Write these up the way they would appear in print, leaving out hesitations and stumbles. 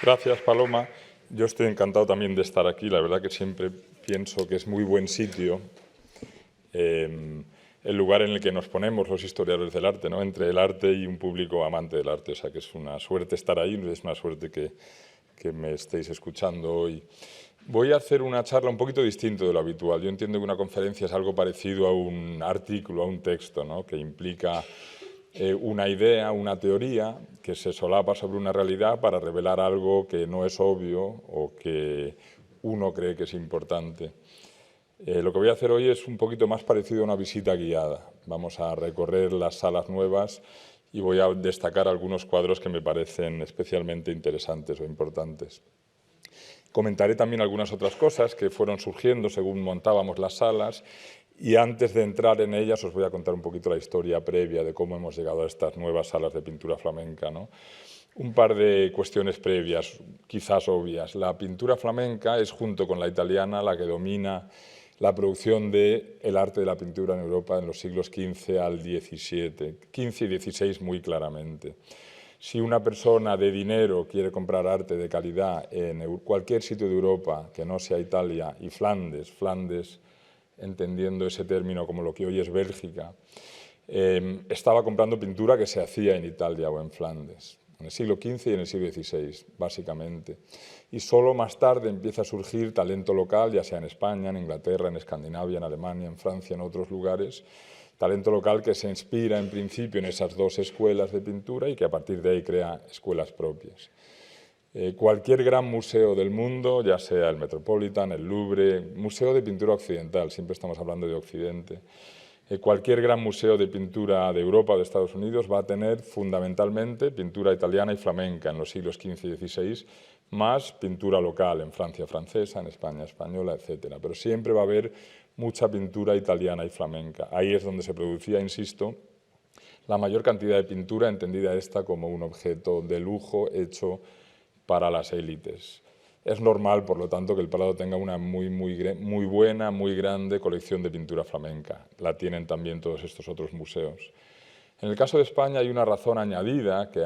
Gracias, Paloma. Yo estoy encantado también de estar aquí. La verdad que siempre pienso que es muy buen sitio el lugar en el que nos ponemos los historiadores del arte, ¿no? Entre el arte y un público amante del arte. O sea, que es una suerte estar ahí, es una suerte que me estéis escuchando hoy. Voy a hacer una charla un poquito distinta de lo habitual. Yo entiendo que una conferencia es algo parecido a un artículo, a un texto, ¿no? Que implica una idea, una teoría que se solapa sobre una realidad para revelar algo que no es obvio o que uno cree que es importante. Lo que voy a hacer hoy es un poquito más parecido a una visita guiada. Vamos a recorrer las salas nuevas y voy a destacar algunos cuadros que me parecen especialmente interesantes o importantes. Comentaré también algunas otras cosas que fueron surgiendo según montábamos las salas, y antes de entrar en ellas os voy a contar un poquito la historia previa de cómo hemos llegado a estas nuevas salas de pintura flamenca, ¿no? Un par de cuestiones previas, quizás obvias. La pintura flamenca es, junto con la italiana, la que domina la producción del arte de la pintura en Europa en los siglos XV al XVII, XV y XVI muy claramente. Si una persona de dinero quiere comprar arte de calidad en cualquier sitio de Europa que no sea Italia y Flandes, entendiendo ese término como lo que hoy es Bélgica, estaba comprando pintura que se hacía en Italia o en Flandes, en el siglo XV y en el siglo XVI, básicamente. Y solo más tarde empieza a surgir talento local, ya sea en España, en Inglaterra, en Escandinavia, en Alemania, en Francia, en otros lugares, talento local que se inspira en principio en esas dos escuelas de pintura y que a partir de ahí crea escuelas propias. Cualquier gran museo del mundo, ya sea el Metropolitan, el Louvre, museo de pintura occidental, siempre estamos hablando de Occidente, cualquier gran museo de pintura de Europa o de Estados Unidos va a tener fundamentalmente pintura italiana y flamenca en los siglos XV y XVI, más pintura local en Francia francesa, en España española, etc. Pero siempre va a haber mucha pintura italiana y flamenca. Ahí es donde se producía, insisto, la mayor cantidad de pintura, entendida esta como un objeto de lujo hecho para las élites. Es normal, por lo tanto, que el Prado tenga una muy buena, muy grande colección de pintura flamenca. La tienen también todos estos otros museos. En el caso de España hay una razón añadida que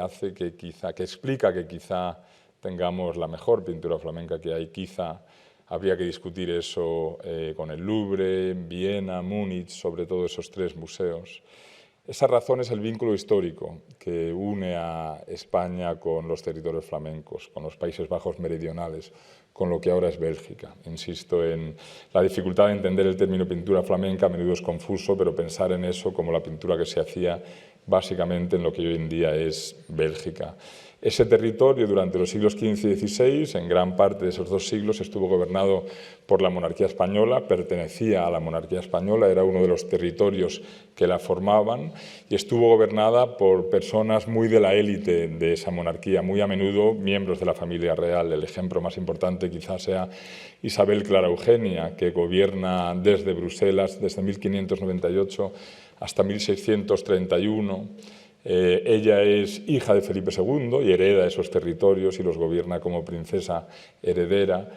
explica que quizá tengamos la mejor pintura flamenca que hay. Quizá habría que discutir eso con el Louvre, Viena, Múnich, sobre todo esos tres museos. Esa razón es el vínculo histórico que une a España con los territorios flamencos, con los Países Bajos meridionales, con lo que ahora es Bélgica. Insisto en la dificultad de entender el término pintura flamenca, a menudo es confuso, pero pensar en eso como la pintura que se hacía básicamente en lo que hoy en día es Bélgica. Ese territorio durante los siglos XV y XVI, en gran parte de esos dos siglos, estuvo gobernado por la monarquía española, pertenecía a la monarquía española, era uno de los territorios que la formaban y estuvo gobernada por personas muy de la élite de esa monarquía, muy a menudo miembros de la familia real. El ejemplo más importante quizás sea Isabel Clara Eugenia, que gobierna desde Bruselas desde 1598 hasta 1631. Ella es hija de Felipe II y hereda esos territorios y los gobierna como princesa heredera,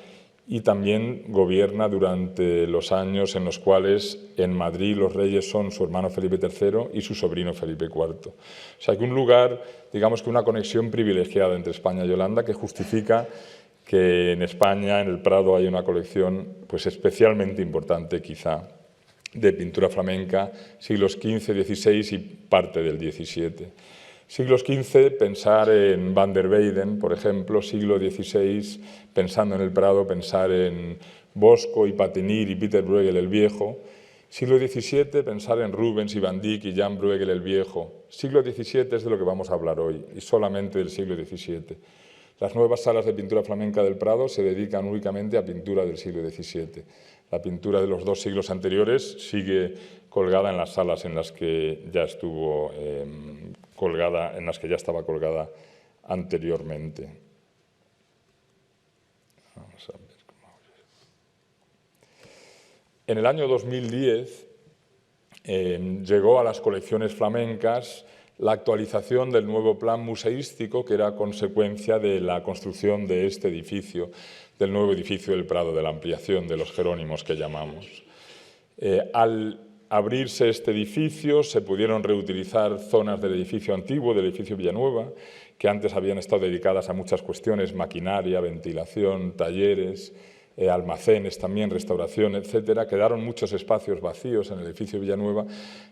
y también gobierna durante los años en los cuales en Madrid los reyes son su hermano Felipe III y su sobrino Felipe IV. O sea, que un lugar, digamos que una conexión privilegiada entre España y Holanda que justifica que en España, en el Prado, hay una colección pues especialmente importante quizá de pintura flamenca, siglos XV, XVI y parte del XVII. Siglos XV, pensar en Van der Weyden, por ejemplo. Siglo XVI, pensando en el Prado, pensar en Bosco y Patinir y Peter Bruegel el Viejo. Siglo XVII, pensar en Rubens y Van Dyck y Jan Bruegel el Viejo. Siglo XVII es de lo que vamos a hablar hoy, y solamente del siglo XVII. Las nuevas salas de pintura flamenca del Prado se dedican únicamente a pintura del siglo XVII. La pintura de los dos siglos anteriores sigue colgada en las salas en las que ya estuvo colgada, en las que ya estaba colgada anteriormente. Vamos a ver cómo... En el año 2010 llegó a las colecciones flamencas la actualización del nuevo plan museístico, que era consecuencia de la construcción de este edificio, del nuevo edificio del Prado, de la ampliación de los Jerónimos que llamamos. Al abrirse este edificio se pudieron reutilizar zonas del edificio antiguo, del edificio Villanueva, que antes habían estado dedicadas a muchas cuestiones, maquinaria, ventilación, talleres, almacenes también, restauración, etcétera. Quedaron muchos espacios vacíos en el edificio Villanueva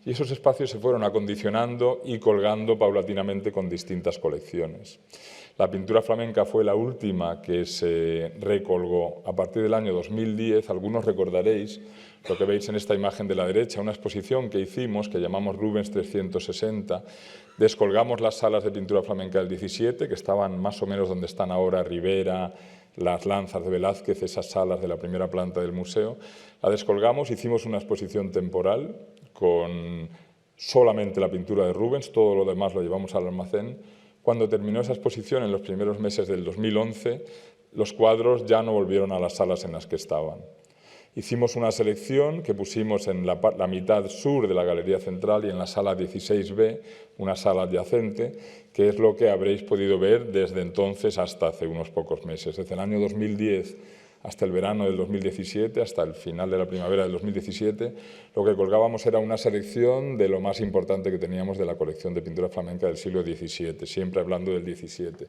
y esos espacios se fueron acondicionando y colgando paulatinamente con distintas colecciones. La pintura flamenca fue la última que se recolgó a partir del año 2010. Algunos recordaréis lo que veis en esta imagen de la derecha, una exposición que hicimos, que llamamos Rubens 360. Descolgamos las salas de pintura flamenca del 17, que estaban más o menos donde están ahora Rivera, las Lanzas de Velázquez, esas salas de la primera planta del museo. La descolgamos, hicimos una exposición temporal con solamente la pintura de Rubens, todo lo demás lo llevamos al almacén. Cuando terminó esa exposición, en los primeros meses del 2011, los cuadros ya no volvieron a las salas en las que estaban. Hicimos una selección que pusimos en la mitad sur de la Galería Central y en la sala 16B, una sala adyacente, que es lo que habréis podido ver desde entonces hasta hace unos pocos meses. Desde el año 2010 hasta el verano del 2017, hasta el final de la primavera del 2017, lo que colgábamos era una selección de lo más importante que teníamos de la colección de pintura flamenca del siglo XVII, siempre hablando del XVII.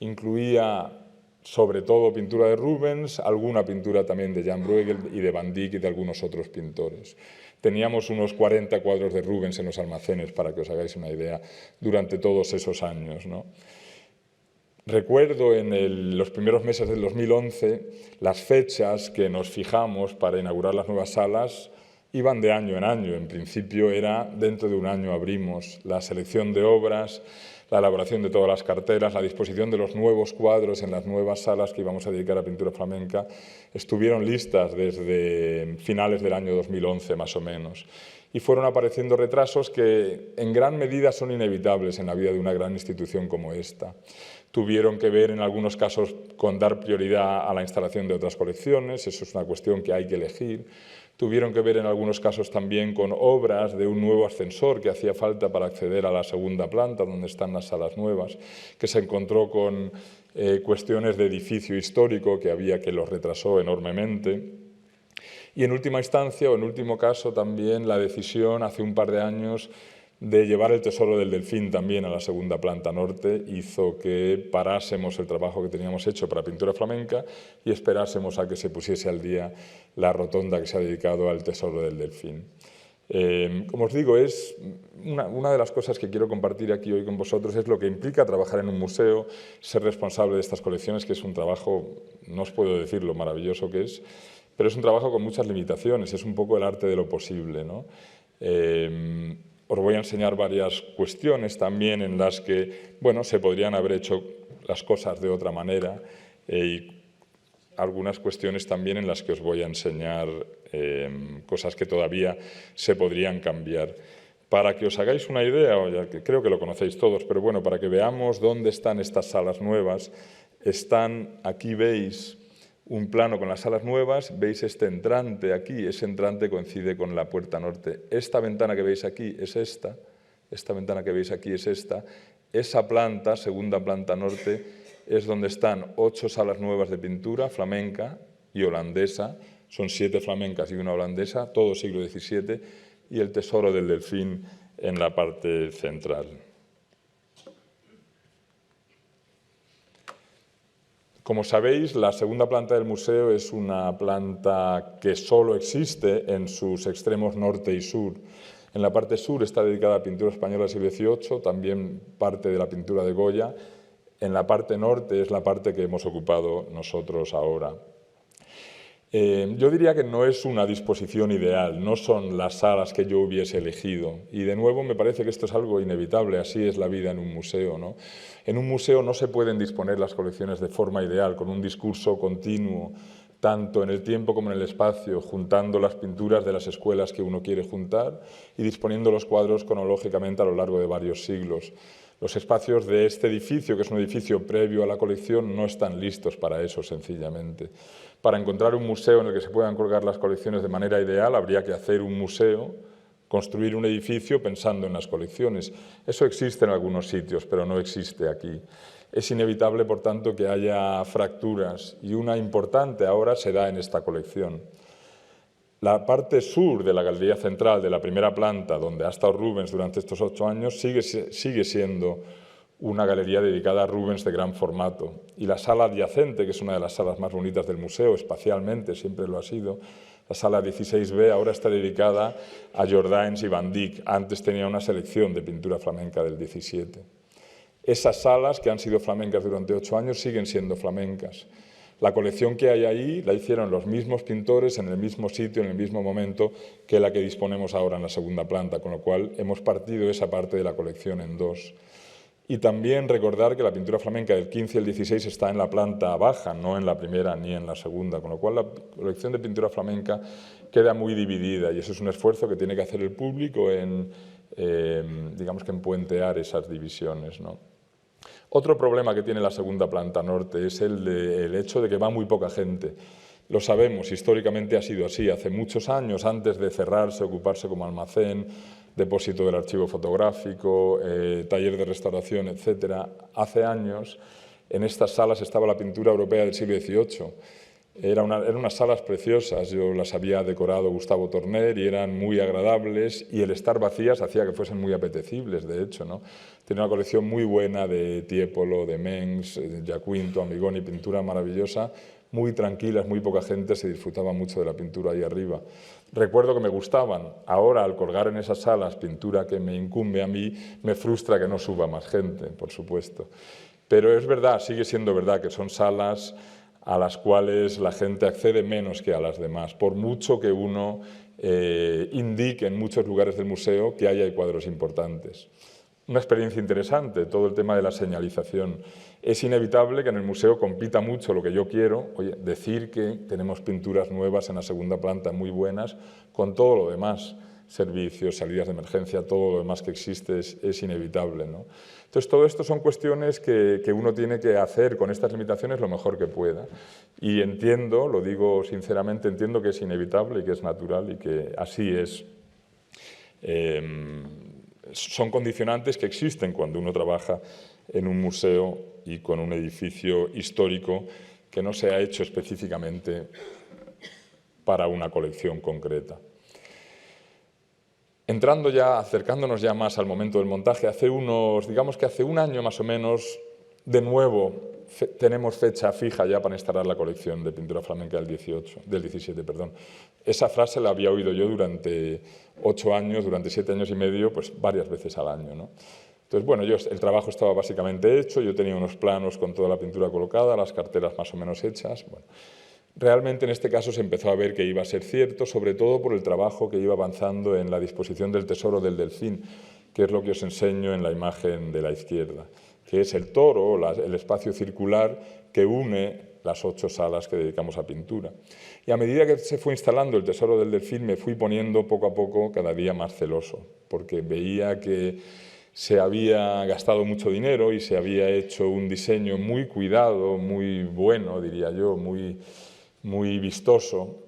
Incluía sobre todo pintura de Rubens, alguna pintura también de Jan Bruegel y de Van Dyck y de algunos otros pintores. Teníamos unos 40 cuadros de Rubens en los almacenes, para que os hagáis una idea, durante todos esos años, ¿no? Recuerdo en los primeros meses del 2011 las fechas que nos fijamos para inaugurar las nuevas salas iban de año en año. En principio era dentro de un año abrimos la selección de obras, la elaboración de todas las carteras, la disposición de los nuevos cuadros en las nuevas salas que íbamos a dedicar a pintura flamenca, estuvieron listas desde finales del año 2011 más o menos. Y fueron apareciendo retrasos que en gran medida son inevitables en la vida de una gran institución como esta. Tuvieron que ver en algunos casos con dar prioridad a la instalación de otras colecciones, eso es una cuestión que hay que elegir. Tuvieron que ver en algunos casos también con obras de un nuevo ascensor que hacía falta para acceder a la segunda planta, donde están las salas nuevas, que se encontró con cuestiones de edificio histórico que los retrasó enormemente. Y en última instancia, o en último caso, también la decisión hace un par de años de llevar el Tesoro del Delfín también a la segunda planta norte hizo que parásemos el trabajo que teníamos hecho para pintura flamenca y esperásemos a que se pusiese al día la rotonda que se ha dedicado al Tesoro del Delfín. Como os digo, es una de las cosas que quiero compartir aquí hoy con vosotros es lo que implica trabajar en un museo, ser responsable de estas colecciones, que es un trabajo, no os puedo decir lo maravilloso que es, pero es un trabajo con muchas limitaciones, es un poco el arte de lo posible, ¿no? Os voy a enseñar varias cuestiones también en las que, bueno, se podrían haber hecho las cosas de otra manera y algunas cuestiones también en las que os voy a enseñar cosas que todavía se podrían cambiar. Para que os hagáis una idea, ya que creo que lo conocéis todos, pero bueno, para que veamos dónde están estas salas nuevas, aquí veis un plano con las salas nuevas, veis este entrante aquí, ese entrante coincide con la puerta norte. Esta ventana que veis aquí es esta ventana que veis aquí es esta. Esa planta, segunda planta norte, es donde están 8 salas nuevas de pintura flamenca y holandesa, son 7 flamencas y una holandesa, todo siglo XVII, y el Tesoro del Delfín en la parte central. Como sabéis, la segunda planta del museo es una planta que solo existe en sus extremos norte y sur. En la parte sur está dedicada a pintura española del siglo XVIII, también parte de la pintura de Goya. En la parte norte es la parte que hemos ocupado nosotros ahora. Yo diría que no es una disposición ideal, no son las salas que yo hubiese elegido. Y de nuevo me parece que esto es algo inevitable, así es la vida en un museo, ¿no? En un museo no se pueden disponer las colecciones de forma ideal, con un discurso continuo, tanto en el tiempo como en el espacio, juntando las pinturas de las escuelas que uno quiere juntar y disponiendo los cuadros cronológicamente a lo largo de varios siglos. Los espacios de este edificio, que es un edificio previo a la colección, no están listos para eso, sencillamente. Para encontrar un museo en el que se puedan colgar las colecciones de manera ideal, habría que hacer un museo, construir un edificio pensando en las colecciones. Eso existe en algunos sitios, pero no existe aquí. Es inevitable, por tanto, que haya fracturas, y una importante ahora se da en esta colección. La parte sur de la galería central de la primera planta, donde ha estado Rubens durante estos 8 años, sigue siendo una galería dedicada a Rubens de gran formato. Y la sala adyacente, que es una de las salas más bonitas del museo, espacialmente siempre lo ha sido, la sala 16B, ahora está dedicada a Jordaens y Van Dyck. Antes tenía una selección de pintura flamenca del 17. Esas salas, que han sido flamencas durante 8 años, siguen siendo flamencas. La colección que hay ahí la hicieron los mismos pintores en el mismo sitio, en el mismo momento que la que disponemos ahora en la segunda planta, con lo cual hemos partido esa parte de la colección en 2. Y también recordar que la pintura flamenca del 15 y el 16 está en la planta baja, no en la primera ni en la segunda, con lo cual la colección de pintura flamenca queda muy dividida y eso es un esfuerzo que tiene que hacer el público en, digamos que en puentear esas divisiones, ¿no? Otro problema que tiene la segunda planta norte es el hecho de que va muy poca gente. Lo sabemos, históricamente ha sido así. Hace muchos años, antes de cerrarse, ocuparse como almacén, depósito del archivo fotográfico, taller de restauración, etc., hace años en estas salas estaba la pintura europea del siglo XVIII. Eran unas salas preciosas, yo las había decorado Gustavo Torner y eran muy agradables y el estar vacías hacía que fuesen muy apetecibles, de hecho, ¿no? Tenía una colección muy buena de Tiepolo, de Mengs, de Giaquinto, Amigoni, pintura maravillosa, muy tranquilas, muy poca gente, se disfrutaba mucho de la pintura ahí arriba. Recuerdo que me gustaban, ahora al colgar en esas salas pintura que me incumbe a mí, me frustra que no suba más gente, por supuesto. Pero es verdad, sigue siendo verdad que son salas a las cuales la gente accede menos que a las demás, por mucho que uno indique en muchos lugares del museo que hay cuadros importantes. Una experiencia interesante, todo el tema de la señalización. Es inevitable que en el museo compita mucho lo que yo quiero, oye, decir que tenemos pinturas nuevas en la segunda planta muy buenas, con todo lo demás, servicios, salidas de emergencia, todo lo demás que existe es inevitable, ¿no? Entonces, todo esto son cuestiones que uno tiene que hacer con estas limitaciones lo mejor que pueda. Y entiendo, lo digo sinceramente, entiendo que es inevitable y que es natural y que así es. Son condicionantes que existen cuando uno trabaja en un museo y con un edificio histórico que no se ha hecho específicamente para una colección concreta. Entrando ya, acercándonos ya más al momento del montaje, digamos que hace un año más o menos, de nuevo tenemos fecha fija ya para instalar la colección de pintura flamenca del 17. Esa frase la había oído yo durante 8 años, durante 7 años y medio, pues varias veces al año, ¿no? Entonces, bueno, el trabajo estaba básicamente hecho, yo tenía unos planos con toda la pintura colocada, las carteras más o menos hechas. Bueno, realmente en este caso se empezó a ver que iba a ser cierto, sobre todo por el trabajo que iba avanzando en la disposición del tesoro del delfín, que es lo que os enseño en la imagen de la izquierda, que es el toro, el espacio circular que une las 8 salas que dedicamos a pintura. Y a medida que se fue instalando el tesoro del delfín, me fui poniendo poco a poco cada día más celoso, porque veía que se había gastado mucho dinero y se había hecho un diseño muy cuidado, muy bueno, diría yo, muy vistoso,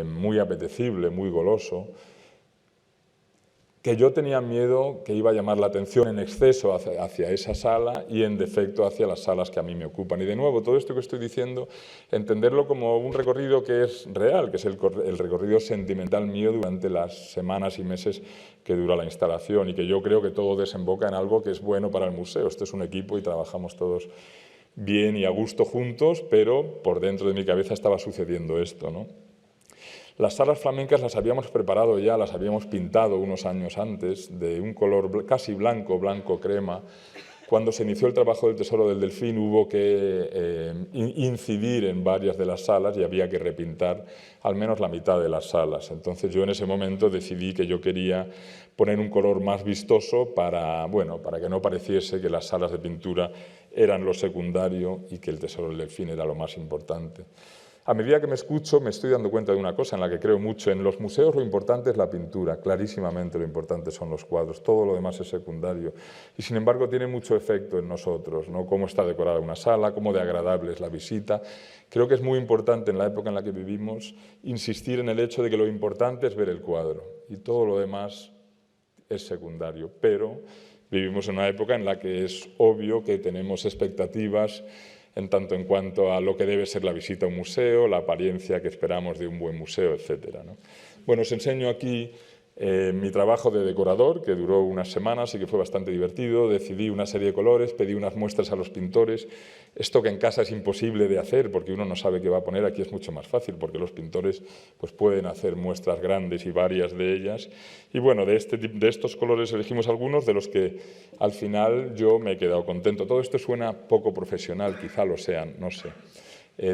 muy apetecible, muy goloso, que yo tenía miedo que iba a llamar la atención en exceso hacia esa sala y en defecto hacia las salas que a mí me ocupan. Y de nuevo, todo esto que estoy diciendo, entenderlo como un recorrido que es real, que es el recorrido sentimental mío durante las semanas y meses que dura la instalación y que yo creo que todo desemboca en algo que es bueno para el museo. Esto es un equipo y trabajamos todos bien y a gusto juntos, pero por dentro de mi cabeza estaba sucediendo esto, ¿no? Las salas flamencas las habíamos preparado ya, las habíamos pintado unos años antes, de un color casi blanco, blanco crema. Cuando se inició el trabajo del Tesoro del Delfín hubo que incidir en varias de las salas y había que repintar al menos la mitad de las salas. Entonces yo en ese momento decidí que yo quería poner un color más vistoso para que no pareciese que las salas de pintura eran lo secundario y que el Tesoro del Delfín era lo más importante. A medida que me escucho, me estoy dando cuenta de una cosa en la que creo mucho. En los museos lo importante es la pintura, clarísimamente lo importante son los cuadros, todo lo demás es secundario. Y sin embargo tiene mucho efecto en nosotros, ¿no? Cómo está decorada una sala, cómo de agradable es la visita. Creo que es muy importante en la época en la que vivimos insistir en el hecho de que lo importante es ver el cuadro y todo lo demás es secundario. Pero Vivimos en una época en la que es obvio que tenemos expectativas en tanto en cuanto a lo que debe ser la visita a un museo, la apariencia que esperamos de un buen museo, etc., ¿no? Bueno, os enseño aquí mi trabajo de decorador, que duró unas semanas y que fue bastante divertido. Decidí una serie de colores, pedí unas muestras a los pintores. Esto que en casa es imposible de hacer porque uno no sabe qué va a poner, aquí es mucho más fácil porque los pintores pues, pueden hacer muestras grandes y varias de ellas. Y bueno, de estos colores elegimos algunos de los que al final yo me he quedado contento. Todo esto suena poco profesional, quizá lo sean, no sé.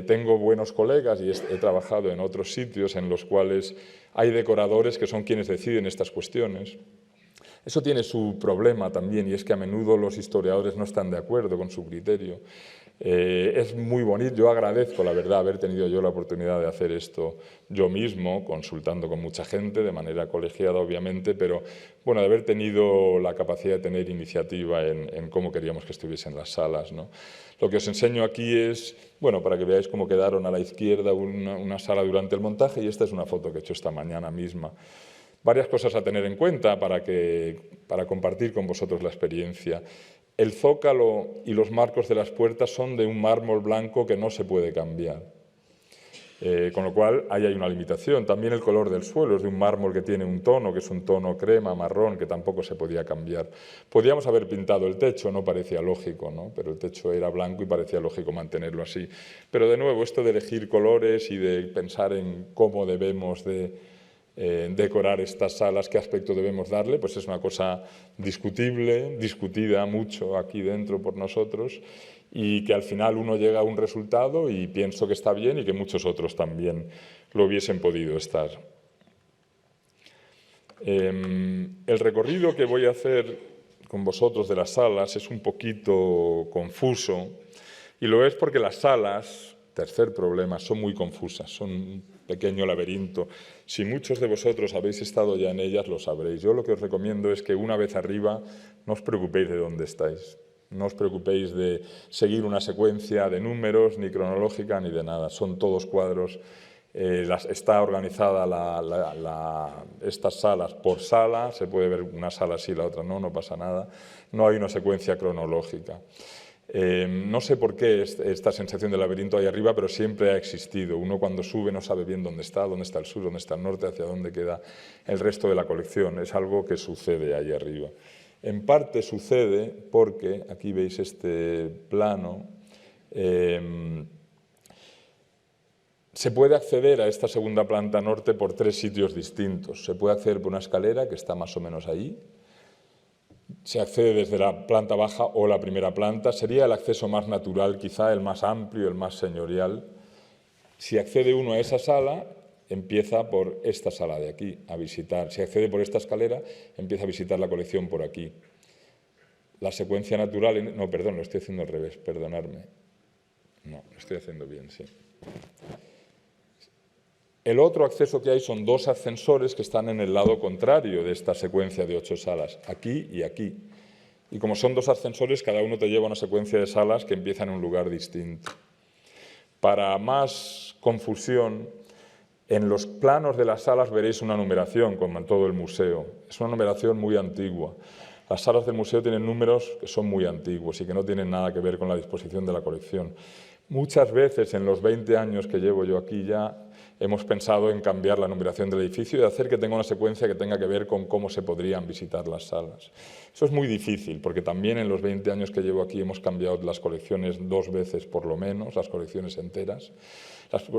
Tengo buenos colegas y he trabajado en otros sitios en los cuales hay decoradores que son quienes deciden estas cuestiones. Eso tiene su problema también, y es que a menudo los historiadores no están de acuerdo con su criterio. Es muy bonito, yo agradezco, la verdad, haber tenido yo la oportunidad de hacer esto yo mismo, consultando con mucha gente, de manera colegiada, obviamente, pero bueno, de haber tenido la capacidad de tener iniciativa en cómo queríamos que estuviesen las salas, ¿no? Lo que os enseño aquí es, bueno, para que veáis cómo quedaron a la izquierda una sala durante el montaje, y esta es una foto que he hecho esta mañana misma. Varias cosas a tener en cuenta para compartir con vosotros la experiencia. El zócalo y los marcos de las puertas son de un mármol blanco que no se puede cambiar. Con lo cual, ahí hay una limitación. También el color del suelo es de un mármol que tiene un tono, que es un tono crema, marrón, que tampoco se podía cambiar. Podíamos haber pintado el techo, no parecía lógico, ¿no? Pero el techo era blanco y parecía lógico mantenerlo así. Pero de nuevo, esto de elegir colores y de pensar en cómo debemos de decorar estas salas, qué aspecto debemos darle, pues es una cosa discutible, discutida mucho aquí dentro por nosotros, y que al final uno llega a un resultado y pienso que está bien y que muchos otros también lo hubiesen podido estar. El recorrido que voy a hacer con vosotros de las salas es un poquito confuso, y lo es porque las salas, tercer problema, son muy confusas, son un pequeño laberinto. Si muchos de vosotros habéis estado ya en ellas, lo sabréis. Yo lo que os recomiendo es que una vez arriba no os preocupéis de dónde estáis. No os preocupéis de seguir una secuencia de números, ni cronológica, ni de nada. Son todos cuadros. Está organizada estas salas por sala. Se puede ver una sala así, la otra no, no pasa nada. No hay una secuencia cronológica. No sé por qué esta sensación de laberinto ahí arriba, pero siempre ha existido. Uno cuando sube no sabe bien dónde está el sur, dónde está el norte, hacia dónde queda el resto de la colección. Es algo que sucede ahí arriba. En parte sucede porque, aquí veis este plano, se puede acceder a esta segunda planta norte por 3 sitios distintos. Se puede acceder por una escalera que está más o menos ahí. Se accede desde la planta baja o la primera planta. Sería el acceso más natural, quizá el más amplio, el más señorial. Si accede uno a esa sala, empieza por esta sala de aquí a visitar. Si accede por esta escalera, empieza a visitar la colección por aquí. La secuencia natural... No, perdón, lo estoy haciendo al revés, perdonadme. No, lo estoy haciendo bien, sí. El otro acceso que hay son 2 ascensores que están en el lado contrario de esta secuencia de 8 salas, aquí y aquí. Y como son 2 ascensores, cada uno te lleva a una secuencia de salas que empiezan en un lugar distinto. Para más confusión, en los planos de las salas veréis una numeración, como en todo el museo. Es una numeración muy antigua. Las salas del museo tienen números que son muy antiguos y que no tienen nada que ver con la disposición de la colección. Muchas veces en los 20 años que llevo yo aquí ya hemos pensado en cambiar la numeración del edificio y hacer que tenga una secuencia que tenga que ver con cómo se podrían visitar las salas. Eso es muy difícil porque también en los 20 años que llevo aquí hemos cambiado las colecciones 2 veces por lo menos, las colecciones enteras.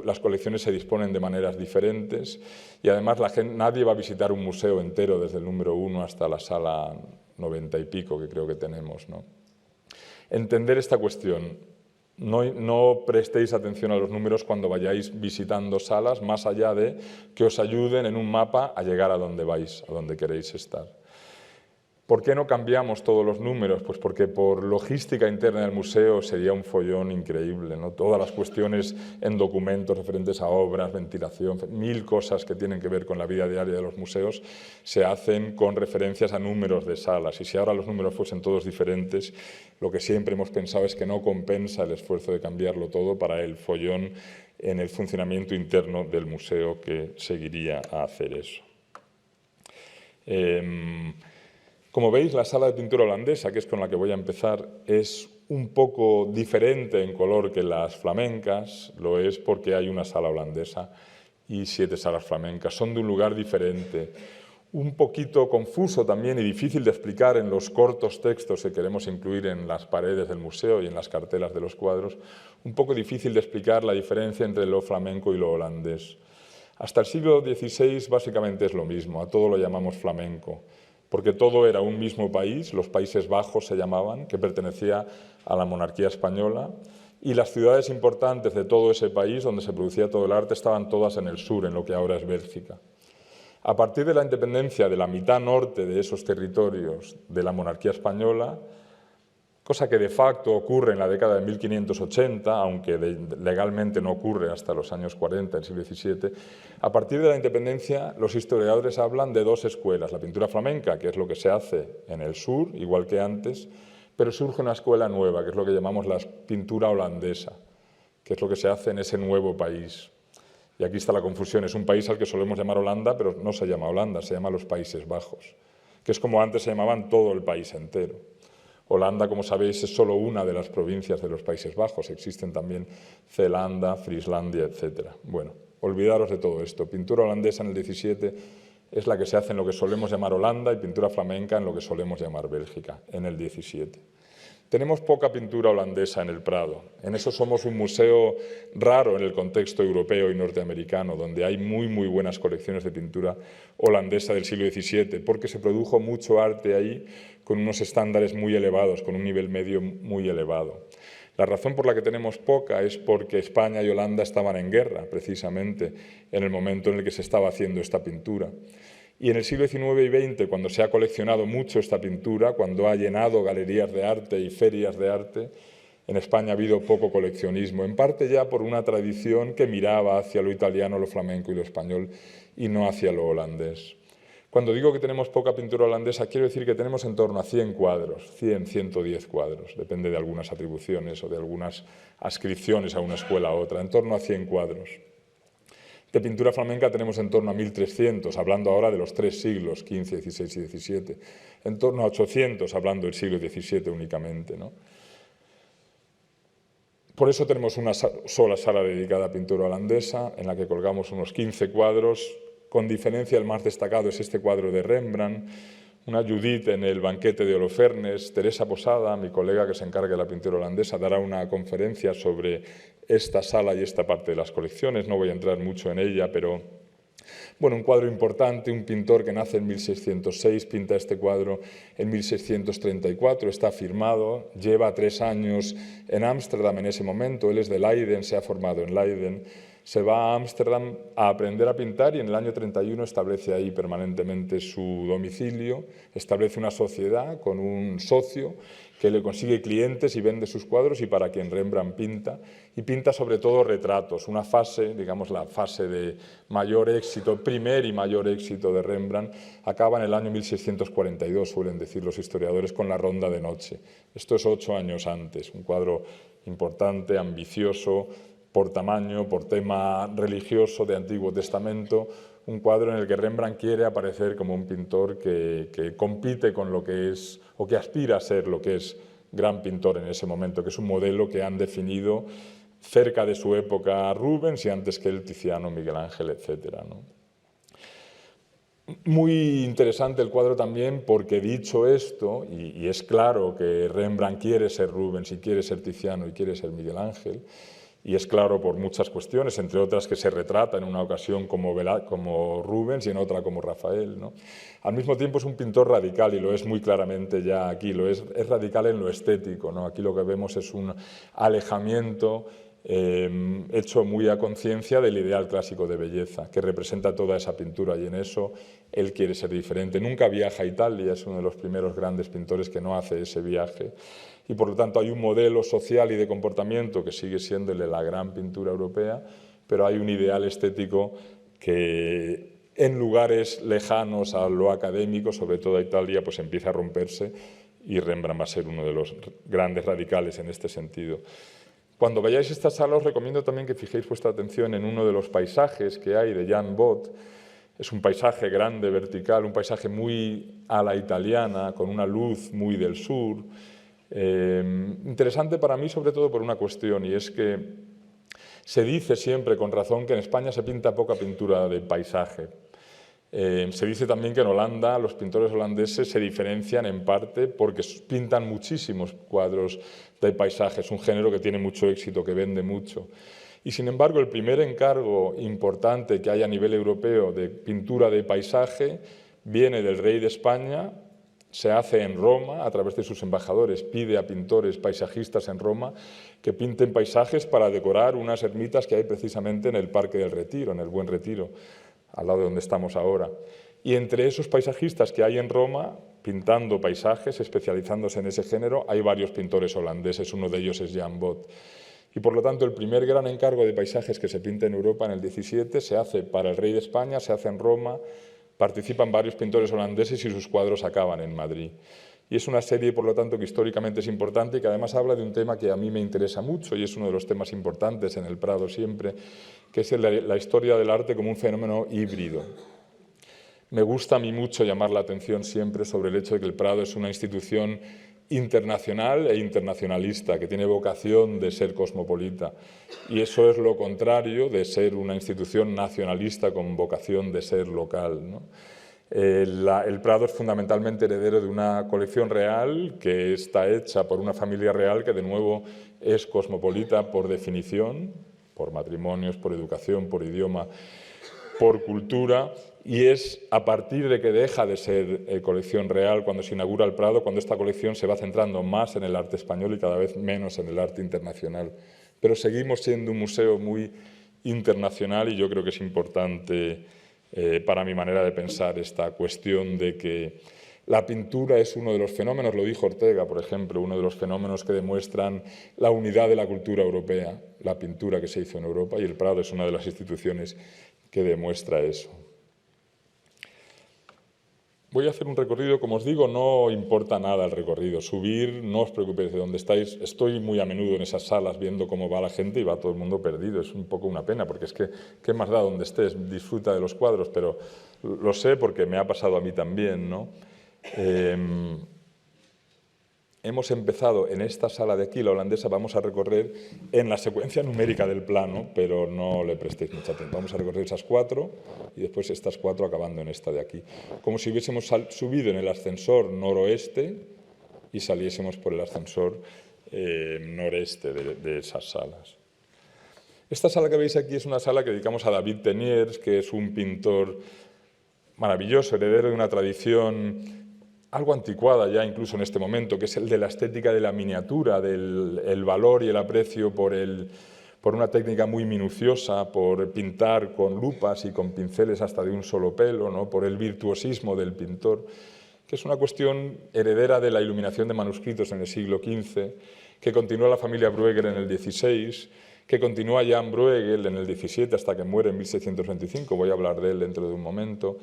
Las colecciones se disponen de maneras diferentes y además nadie va a visitar un museo entero desde el número 1 hasta la sala 90 y pico que creo que tenemos, ¿no? Entender esta cuestión. No prestéis atención a los números cuando vayáis visitando salas, más allá de que os ayuden en un mapa a llegar a donde vais, a donde queréis estar. ¿Por qué no cambiamos todos los números? Pues porque por logística interna del museo sería un follón increíble, ¿no? Todas las cuestiones en documentos referentes a obras, ventilación, 1000 cosas que tienen que ver con la vida diaria de los museos se hacen con referencias a números de salas. Y si ahora los números fuesen todos diferentes, lo que siempre hemos pensado es que no compensa el esfuerzo de cambiarlo todo para el follón en el funcionamiento interno del museo que seguiría a hacer eso. Como veis, la sala de pintura holandesa, que es con la que voy a empezar, es un poco diferente en color que las flamencas. Lo es porque hay una sala holandesa y 7 salas flamencas. Son de un lugar diferente. Un poquito confuso también y difícil de explicar en los cortos textos que queremos incluir en las paredes del museo y en las cartelas de los cuadros. Un poco difícil de explicar la diferencia entre lo flamenco y lo holandés. Hasta el siglo XVI básicamente es lo mismo, a todo lo llamamos flamenco, porque todo era un mismo país, los Países Bajos se llamaban, que pertenecía a la monarquía española, y las ciudades importantes de todo ese país, donde se producía todo el arte, estaban todas en el sur, en lo que ahora es Bélgica. A partir de la independencia de la mitad norte de esos territorios de la monarquía española, cosa que de facto ocurre en la década de 1580, aunque legalmente no ocurre hasta los años 40 del siglo XVII, a partir de la independencia los historiadores hablan de 2 escuelas, la pintura flamenca, que es lo que se hace en el sur, igual que antes, pero surge una escuela nueva, que es lo que llamamos la pintura holandesa, que es lo que se hace en ese nuevo país. Y aquí está la confusión, es un país al que solemos llamar Holanda, pero no se llama Holanda, se llama los Países Bajos, que es como antes se llamaban todo el país entero. Holanda, como sabéis, es solo una de las provincias de los Países Bajos, existen también Zelanda, Frieslandia, etc. Bueno, olvidaros de todo esto. Pintura holandesa en el 17 es la que se hace en lo que solemos llamar Holanda y pintura flamenca en lo que solemos llamar Bélgica, en el 17. Tenemos poca pintura holandesa en el Prado. En eso somos un museo raro en el contexto europeo y norteamericano, donde hay muy buenas colecciones de pintura holandesa del siglo XVII, porque se produjo mucho arte ahí con unos estándares muy elevados, con un nivel medio muy elevado. La razón por la que tenemos poca es porque España y Holanda estaban en guerra, precisamente, en el momento en el que se estaba haciendo esta pintura. Y en el siglo XIX y XX, cuando se ha coleccionado mucho esta pintura, cuando ha llenado galerías de arte y ferias de arte, en España ha habido poco coleccionismo, en parte ya por una tradición que miraba hacia lo italiano, lo flamenco y lo español, y no hacia lo holandés. Cuando digo que tenemos poca pintura holandesa, quiero decir que tenemos en torno a 100 cuadros, 100, 110 cuadros, depende de algunas atribuciones o de algunas adscripciones a una escuela a otra, en torno a 100 cuadros. De pintura flamenca tenemos en torno a 1.300, hablando ahora de los 3 siglos, XV, XVI y XVII. En torno a 800, hablando del siglo XVII únicamente, ¿no? Por eso tenemos una sola sala dedicada a pintura holandesa, en la que colgamos unos 15 cuadros. Con diferencia, el más destacado es este cuadro de Rembrandt, una Judith en el banquete de Holofernes. Teresa Posada, mi colega que se encarga de la pintura holandesa, dará una conferencia sobre esta sala y esta parte de las colecciones. No voy a entrar mucho en ella, pero bueno, un cuadro importante, un pintor que nace en 1606, pinta este cuadro en 1634, está firmado, lleva 3 años en Ámsterdam en ese momento, él es de Leiden, se ha formado en Leiden, se va a Ámsterdam a aprender a pintar y en el año 31 establece ahí permanentemente su domicilio, establece una sociedad con un socio que le consigue clientes y vende sus cuadros y para quien Rembrandt pinta, y pinta sobre todo retratos, una fase, digamos la fase de mayor éxito, primer y mayor éxito de Rembrandt, acaba en el año 1642, suelen decir los historiadores, con La Ronda de Noche. Esto es 8 años antes, un cuadro importante, ambicioso, por tamaño, por tema religioso de Antiguo Testamento, un cuadro en el que Rembrandt quiere aparecer como un pintor que compite con lo que es, o que aspira a ser lo que es gran pintor en ese momento, que es un modelo que han definido cerca de su época Rubens y antes que el Tiziano, Miguel Ángel, etc., ¿no? Muy interesante el cuadro también porque dicho esto, y es claro que Rembrandt quiere ser Rubens y quiere ser Tiziano y quiere ser Miguel Ángel, y es claro por muchas cuestiones, entre otras que se retrata en una ocasión como Rubens y en otra como Rafael, ¿no? Al mismo tiempo es un pintor radical y lo es muy claramente ya aquí, es radical en lo estético, ¿no? Aquí lo que vemos es un alejamiento hecho muy a conciencia del ideal clásico de belleza, que representa toda esa pintura y en eso él quiere ser diferente. Nunca viaja a Italia, es uno de los primeros grandes pintores que no hace ese viaje y por lo tanto hay un modelo social y de comportamiento que sigue siendo el de la gran pintura europea, pero hay un ideal estético que en lugares lejanos a lo académico, sobre todo a Italia, pues empieza a romperse y Rembrandt va a ser uno de los grandes radicales en este sentido. Cuando vayáis a esta sala os recomiendo también que fijéis vuestra atención en uno de los paisajes que hay de Jan Both. Es un paisaje grande, vertical, un paisaje muy a la italiana, con una luz muy del sur. Interesante para mí sobre todo por una cuestión, y es que se dice siempre con razón que en España se pinta poca pintura de paisaje. Se dice también que en Holanda los pintores holandeses se diferencian en parte porque pintan muchísimos cuadros de paisaje. Es un género que tiene mucho éxito, que vende mucho. Y sin embargo, el primer encargo importante que hay a nivel europeo de pintura de paisaje viene del rey de España, se hace en Roma a través de sus embajadores, pide a pintores paisajistas en Roma que pinten paisajes para decorar unas ermitas que hay precisamente en el Parque del Retiro, en el Buen Retiro, al lado de donde estamos ahora. Y entre esos paisajistas que hay en Roma, pintando paisajes, especializándose en ese género, hay varios pintores holandeses, uno de ellos es Jan Bot. Y por lo tanto el primer gran encargo de paisajes que se pinta en Europa en el 17 se hace para el rey de España, se hace en Roma, participan varios pintores holandeses y sus cuadros acaban en Madrid. Y es una serie, por lo tanto, que históricamente es importante y que además habla de un tema que a mí me interesa mucho y es uno de los temas importantes en el Prado siempre, que es la historia del arte como un fenómeno híbrido. Me gusta a mí mucho llamar la atención siempre sobre el hecho de que el Prado es una institución internacional e internacionalista, que tiene vocación de ser cosmopolita. Y eso es lo contrario de ser una institución nacionalista con vocación de ser local, ¿no? El Prado es fundamentalmente heredero de una colección real que está hecha por una familia real que de nuevo es cosmopolita por definición, por matrimonios, por educación, por idioma, por cultura, y es a partir de que deja de ser colección real cuando se inaugura el Prado, cuando esta colección se va centrando más en el arte español y cada vez menos en el arte internacional. Pero seguimos siendo un museo muy internacional y yo creo que es importante para mi manera de pensar esta cuestión de que la pintura es uno de los fenómenos, lo dijo Ortega, por ejemplo, uno de los fenómenos que demuestran la unidad de la cultura europea, la pintura que se hizo en Europa, y el Prado es una de las instituciones que demuestra eso. Voy a hacer un recorrido, como os digo, no importa nada el recorrido, subir, no os preocupéis de dónde estáis, estoy muy a menudo en esas salas viendo cómo va la gente y va todo el mundo perdido, es un poco una pena, porque es que, ¿qué más da donde estés? Disfruta de los cuadros, pero lo sé porque me ha pasado a mí también, ¿no? Hemos empezado en esta sala de aquí, la holandesa, vamos a recorrer en la secuencia numérica del plano, pero no le prestéis mucha atención. Vamos a recorrer esas 4 y después estas 4 acabando en esta de aquí. Como si hubiésemos subido en el ascensor noroeste y saliésemos por el ascensor noreste de esas salas. Esta sala que veis aquí es una sala que dedicamos a David Teniers, que es un pintor maravilloso, heredero de una tradición algo anticuada ya incluso en este momento, que es el de la estética de la miniatura, del valor y el aprecio por una técnica muy minuciosa, por pintar con lupas y con pinceles hasta de un solo pelo, ¿no? Por el virtuosismo del pintor, que es una cuestión heredera de la iluminación de manuscritos en el siglo XV, que continúa la familia Bruegel en el XVI, que continúa Jan Bruegel en el XVII hasta que muere en 1625, voy a hablar de él dentro de un momento.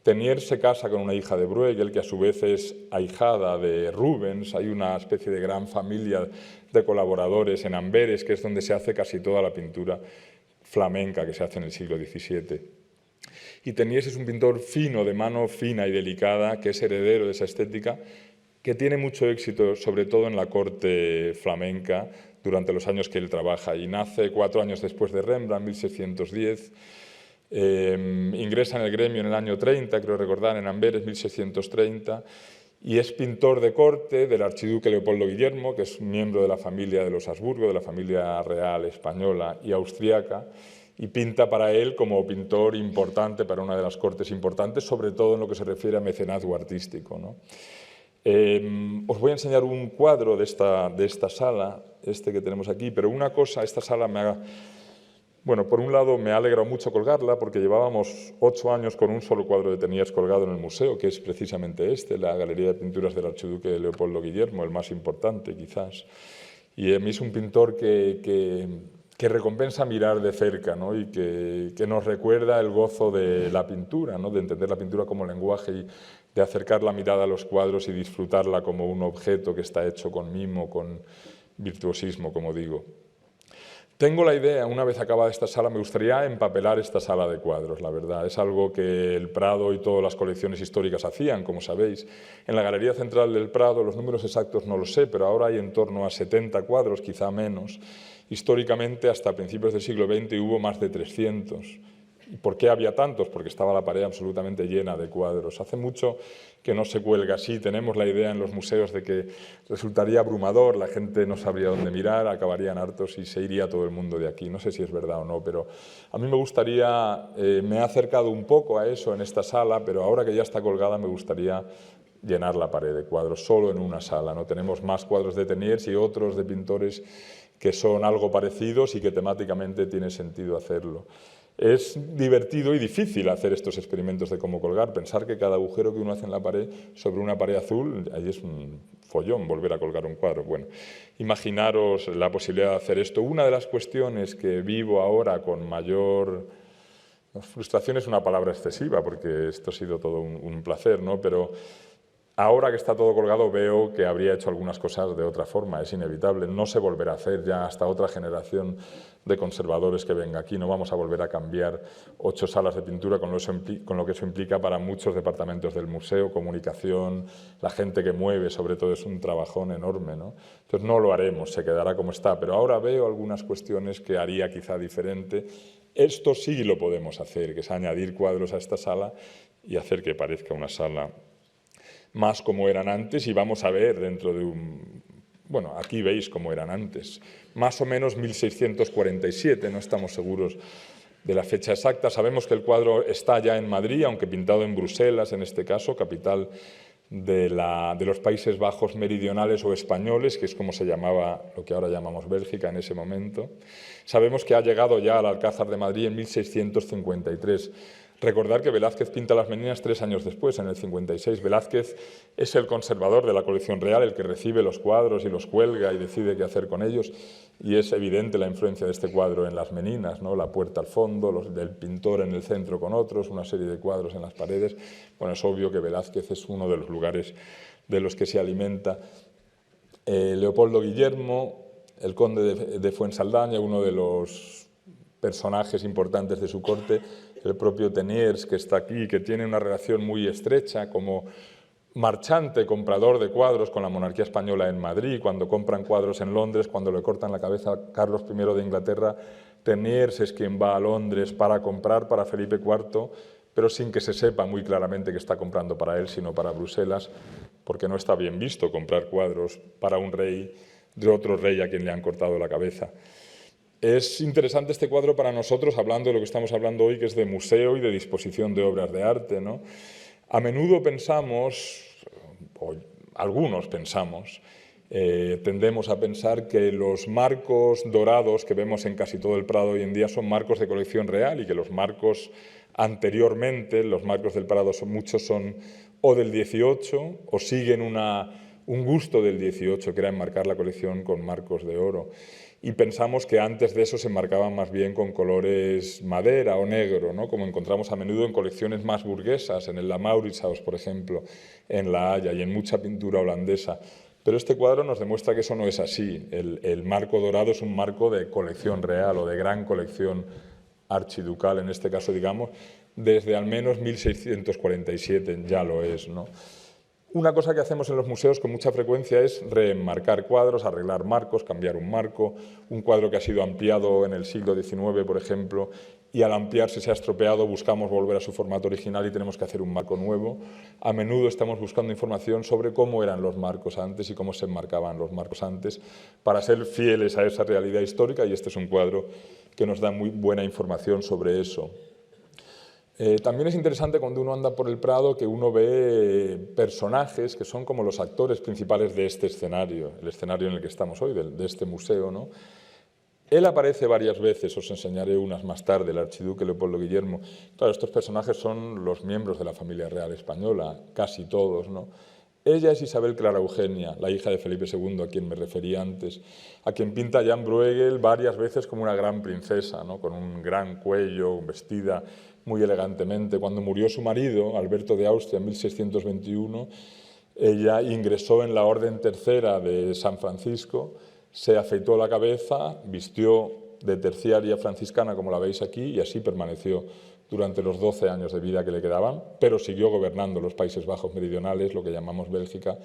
Teniers se casa con una hija de Bruegel, que a su vez es ahijada de Rubens. Hay una especie de gran familia de colaboradores en Amberes, que es donde se hace casi toda la pintura flamenca que se hace en el siglo XVII. Y Teniers es un pintor fino, de mano fina y delicada, que es heredero de esa estética, que tiene mucho éxito, sobre todo en la corte flamenca, durante los años que él trabaja. Y nace 4 años después de Rembrandt, 1610, ingresa en el gremio en el año 30, creo recordar, en Amberes, 1630, y es pintor de corte del archiduque Leopoldo Guillermo, que es miembro de la familia de los Habsburgo, de la familia real española y austriaca, y pinta para él como pintor importante para una de las cortes importantes, sobre todo en lo que se refiere a mecenazgo artístico, ¿no? Os voy a enseñar un cuadro de esta sala, este que tenemos aquí, pero una cosa, esta sala me ha... Bueno, por un lado me ha alegrado mucho colgarla porque llevábamos 8 años con un solo cuadro de Teniers colgado en el museo, que es precisamente este, la Galería de Pinturas del Archiduque Leopoldo Guillermo, el más importante quizás. Y a mí es un pintor que recompensa mirar de cerca, ¿no? Y que nos recuerda el gozo de la pintura, ¿no? De entender la pintura como lenguaje y de acercar la mirada a los cuadros y disfrutarla como un objeto que está hecho con mimo, con virtuosismo, como digo. Tengo la idea, una vez acabada esta sala, me gustaría empapelar esta sala de cuadros, la verdad. Es algo que el Prado y todas las colecciones históricas hacían, como sabéis. En la Galería Central del Prado, los números exactos no lo sé, pero ahora hay en torno a 70 cuadros, quizá menos. Históricamente, hasta principios del siglo XX hubo más de 300. ¿Y por qué había tantos? Porque estaba la pared absolutamente llena de cuadros. Hace mucho que no se cuelga así. Tenemos la idea en los museos de que resultaría abrumador, la gente no sabría dónde mirar, acabarían hartos y se iría todo el mundo de aquí. No sé si es verdad o no, pero a mí me gustaría, me he acercado un poco a eso en esta sala, pero ahora que ya está colgada me gustaría llenar la pared de cuadros, solo en una sala, ¿no? Tenemos más cuadros de Teniers y otros de pintores que son algo parecidos y que temáticamente tiene sentido hacerlo. Es divertido y difícil hacer estos experimentos de cómo colgar. Pensar que cada agujero que uno hace en la pared, sobre una pared azul, ahí es un follón volver a colgar un cuadro. Bueno, imaginaros la posibilidad de hacer esto. Una de las cuestiones que vivo ahora con mayor... Frustración es una palabra excesiva, porque esto ha sido todo un placer, ¿no? Pero ahora que está todo colgado veo que habría hecho algunas cosas de otra forma, es inevitable, no se volverá a hacer ya hasta otra generación de conservadores que venga aquí, no vamos a volver a cambiar 8 salas de pintura con lo que eso implica para muchos departamentos del museo, comunicación, la gente que mueve, sobre todo es un trabajón enorme, ¿no? Entonces no lo haremos, se quedará como está, pero ahora veo algunas cuestiones que haría quizá diferente. Esto sí lo podemos hacer, que es añadir cuadros a esta sala y hacer que parezca una sala más como eran antes, y vamos a ver dentro de un... Bueno, aquí veis cómo eran antes, más o menos 1647, no estamos seguros de la fecha exacta. Sabemos que el cuadro está ya en Madrid, aunque pintado en Bruselas, en este caso, capital de los Países Bajos meridionales o españoles, que es como se llamaba lo que ahora llamamos Bélgica en ese momento. Sabemos que ha llegado ya al Alcázar de Madrid en 1653. Recordar que Velázquez pinta las Meninas 3 años después, en el 56. Velázquez es el conservador de la colección real, el que recibe los cuadros y los cuelga y decide qué hacer con ellos. Y es evidente la influencia de este cuadro en las Meninas, ¿no? La puerta al fondo, del pintor en el centro con otros, una serie de cuadros en las paredes. Bueno, es obvio que Velázquez es uno de los lugares de los que se alimenta. Leopoldo Guillermo, el conde de Fuensaldaña, uno de los personajes importantes de su corte, el propio Teniers, que está aquí, que tiene una relación muy estrecha como marchante, comprador de cuadros con la monarquía española en Madrid. Cuando compran cuadros en Londres, cuando le cortan la cabeza a Carlos I de Inglaterra, Teniers es quien va a Londres para comprar para Felipe IV, pero sin que se sepa muy claramente que está comprando para él, sino para Bruselas, porque no está bien visto comprar cuadros para un rey de otro rey a quien le han cortado la cabeza. Es interesante este cuadro para nosotros, hablando de lo que estamos hablando hoy, que es de museo y de disposición de obras de arte, ¿no? A menudo pensamos, o algunos pensamos, tendemos a pensar que los marcos dorados que vemos en casi todo el Prado hoy en día son marcos de colección real y que los marcos anteriormente, los marcos del Prado, muchos son o del 18 o siguen un gusto del 18, que era enmarcar la colección con marcos de oro. Y pensamos que antes de eso se enmarcaban más bien con colores madera o negro, ¿no? Como encontramos a menudo en colecciones más burguesas, en el La Mauritshuis, por ejemplo, en La Haya y en mucha pintura holandesa. Pero este cuadro nos demuestra que eso no es así. El marco dorado es un marco de colección real o de gran colección archiducal, en este caso, digamos, desde al menos 1647 ya lo es, ¿no? Una cosa que hacemos en los museos con mucha frecuencia es reenmarcar cuadros, arreglar marcos, cambiar un marco, un cuadro que ha sido ampliado en el siglo XIX, por ejemplo, y al ampliarse se ha estropeado, buscamos volver a su formato original y tenemos que hacer un marco nuevo. A menudo estamos buscando información sobre cómo eran los marcos antes y cómo se enmarcaban los marcos antes para ser fieles a esa realidad histórica, y este es un cuadro que nos da muy buena información sobre eso. También es interesante cuando uno anda por el Prado que uno ve personajes que son como los actores principales de este escenario, el escenario en el que estamos hoy, de este museo, ¿no? Él aparece varias veces, os enseñaré unas más tarde, el archiduque Leopoldo Guillermo. Claro, estos personajes son los miembros de la familia real española, casi todos, ¿no? Ella es Isabel Clara Eugenia, la hija de Felipe II, a quien me referí antes, a quien pinta Jan Bruegel varias veces como una gran princesa, ¿no? Con un gran cuello, vestida muy elegantemente. Cuando murió su marido, Alberto de Austria, en 1621, ella ingresó en la Orden Tercera de San Francisco, se afeitó la cabeza, vistió de terciaria franciscana, como la veis aquí, y así permaneció durante los 12 años de vida que le quedaban, pero siguió gobernando los Países Bajos meridionales, lo que llamamos Bélgica,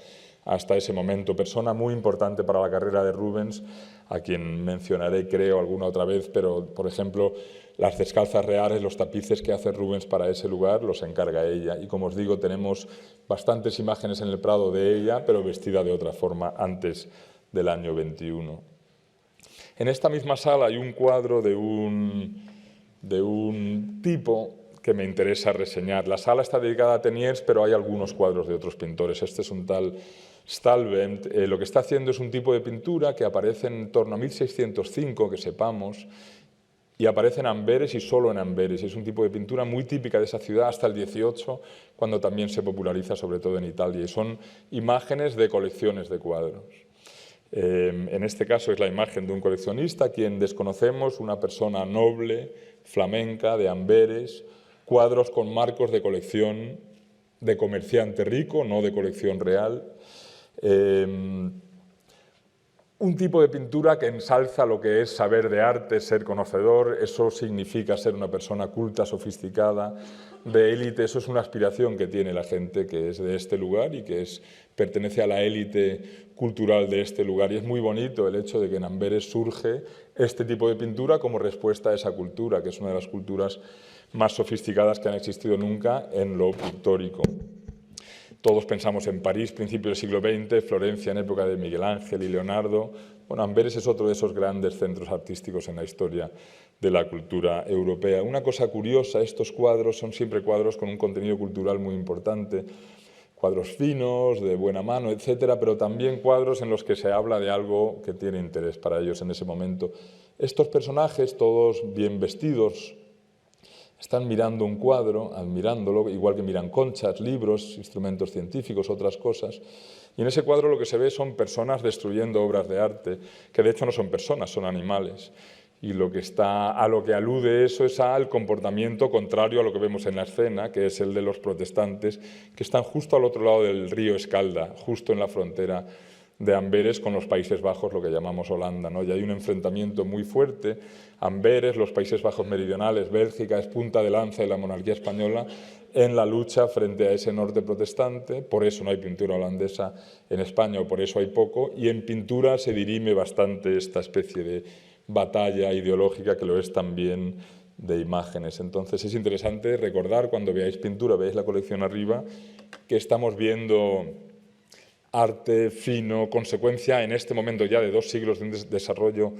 hasta ese momento. Persona muy importante para la carrera de Rubens, a quien mencionaré, creo, alguna otra vez, pero, por ejemplo, las descalzas reales, los tapices que hace Rubens para ese lugar, los encarga ella. Y, como os digo, tenemos bastantes imágenes en el Prado de ella, pero vestida de otra forma antes del año 21. En esta misma sala hay un cuadro de un tipo que me interesa reseñar. La sala está dedicada a Teniers, pero hay algunos cuadros de otros pintores. Este es un tal Stalvent. Lo que está haciendo es un tipo de pintura que aparece en torno a 1605, que sepamos, y aparece en Amberes y solo en Amberes. Es un tipo de pintura muy típica de esa ciudad hasta el 18, cuando también se populariza, sobre todo en Italia. Y son imágenes de colecciones de cuadros. En este caso es la imagen de un coleccionista, quien desconocemos, una persona noble, flamenca, de Amberes, cuadros con marcos de colección de comerciante rico, no de colección real. Un tipo de pintura que ensalza lo que es saber de arte, ser conocedor. Eso significa ser una persona culta, sofisticada, de élite. Eso es una aspiración que tiene la gente que es de este lugar y que pertenece a la élite cultural de este lugar. Y es muy bonito el hecho de que en Amberes surge este tipo de pintura como respuesta a esa cultura, que es una de las culturas más sofisticadas que han existido nunca en lo pictórico. Todos pensamos en París, principios del siglo XX, Florencia en época de Miguel Ángel y Leonardo. Bueno, Amberes es otro de esos grandes centros artísticos en la historia de la cultura europea. Una cosa curiosa, estos cuadros son siempre cuadros con un contenido cultural muy importante, cuadros finos, de buena mano, etcétera, pero también cuadros en los que se habla de algo que tiene interés para ellos en ese momento. Estos personajes, todos bien vestidos, están mirando un cuadro, admirándolo, igual que miran conchas, libros, instrumentos científicos, otras cosas. Y en ese cuadro lo que se ve son personas destruyendo obras de arte, que de hecho no son personas, son animales. Y a lo que alude eso es al comportamiento contrario a lo que vemos en la escena, que es el de los protestantes, que están justo al otro lado del río Escalda, justo en la frontera de Amberes con los Países Bajos, lo que llamamos Holanda, ¿no? Y hay un enfrentamiento muy fuerte. Amberes, los Países Bajos meridionales, Bélgica, es punta de lanza de la monarquía española en la lucha frente a ese norte protestante. Por eso no hay pintura holandesa en España, o por eso hay poco, y en pintura se dirime bastante esta especie de batalla ideológica, que lo es también de imágenes. Entonces es interesante recordar, cuando veáis pintura, veáis la colección arriba, que estamos viendo arte fino, consecuencia en este momento ya de 2 siglos de un desarrollo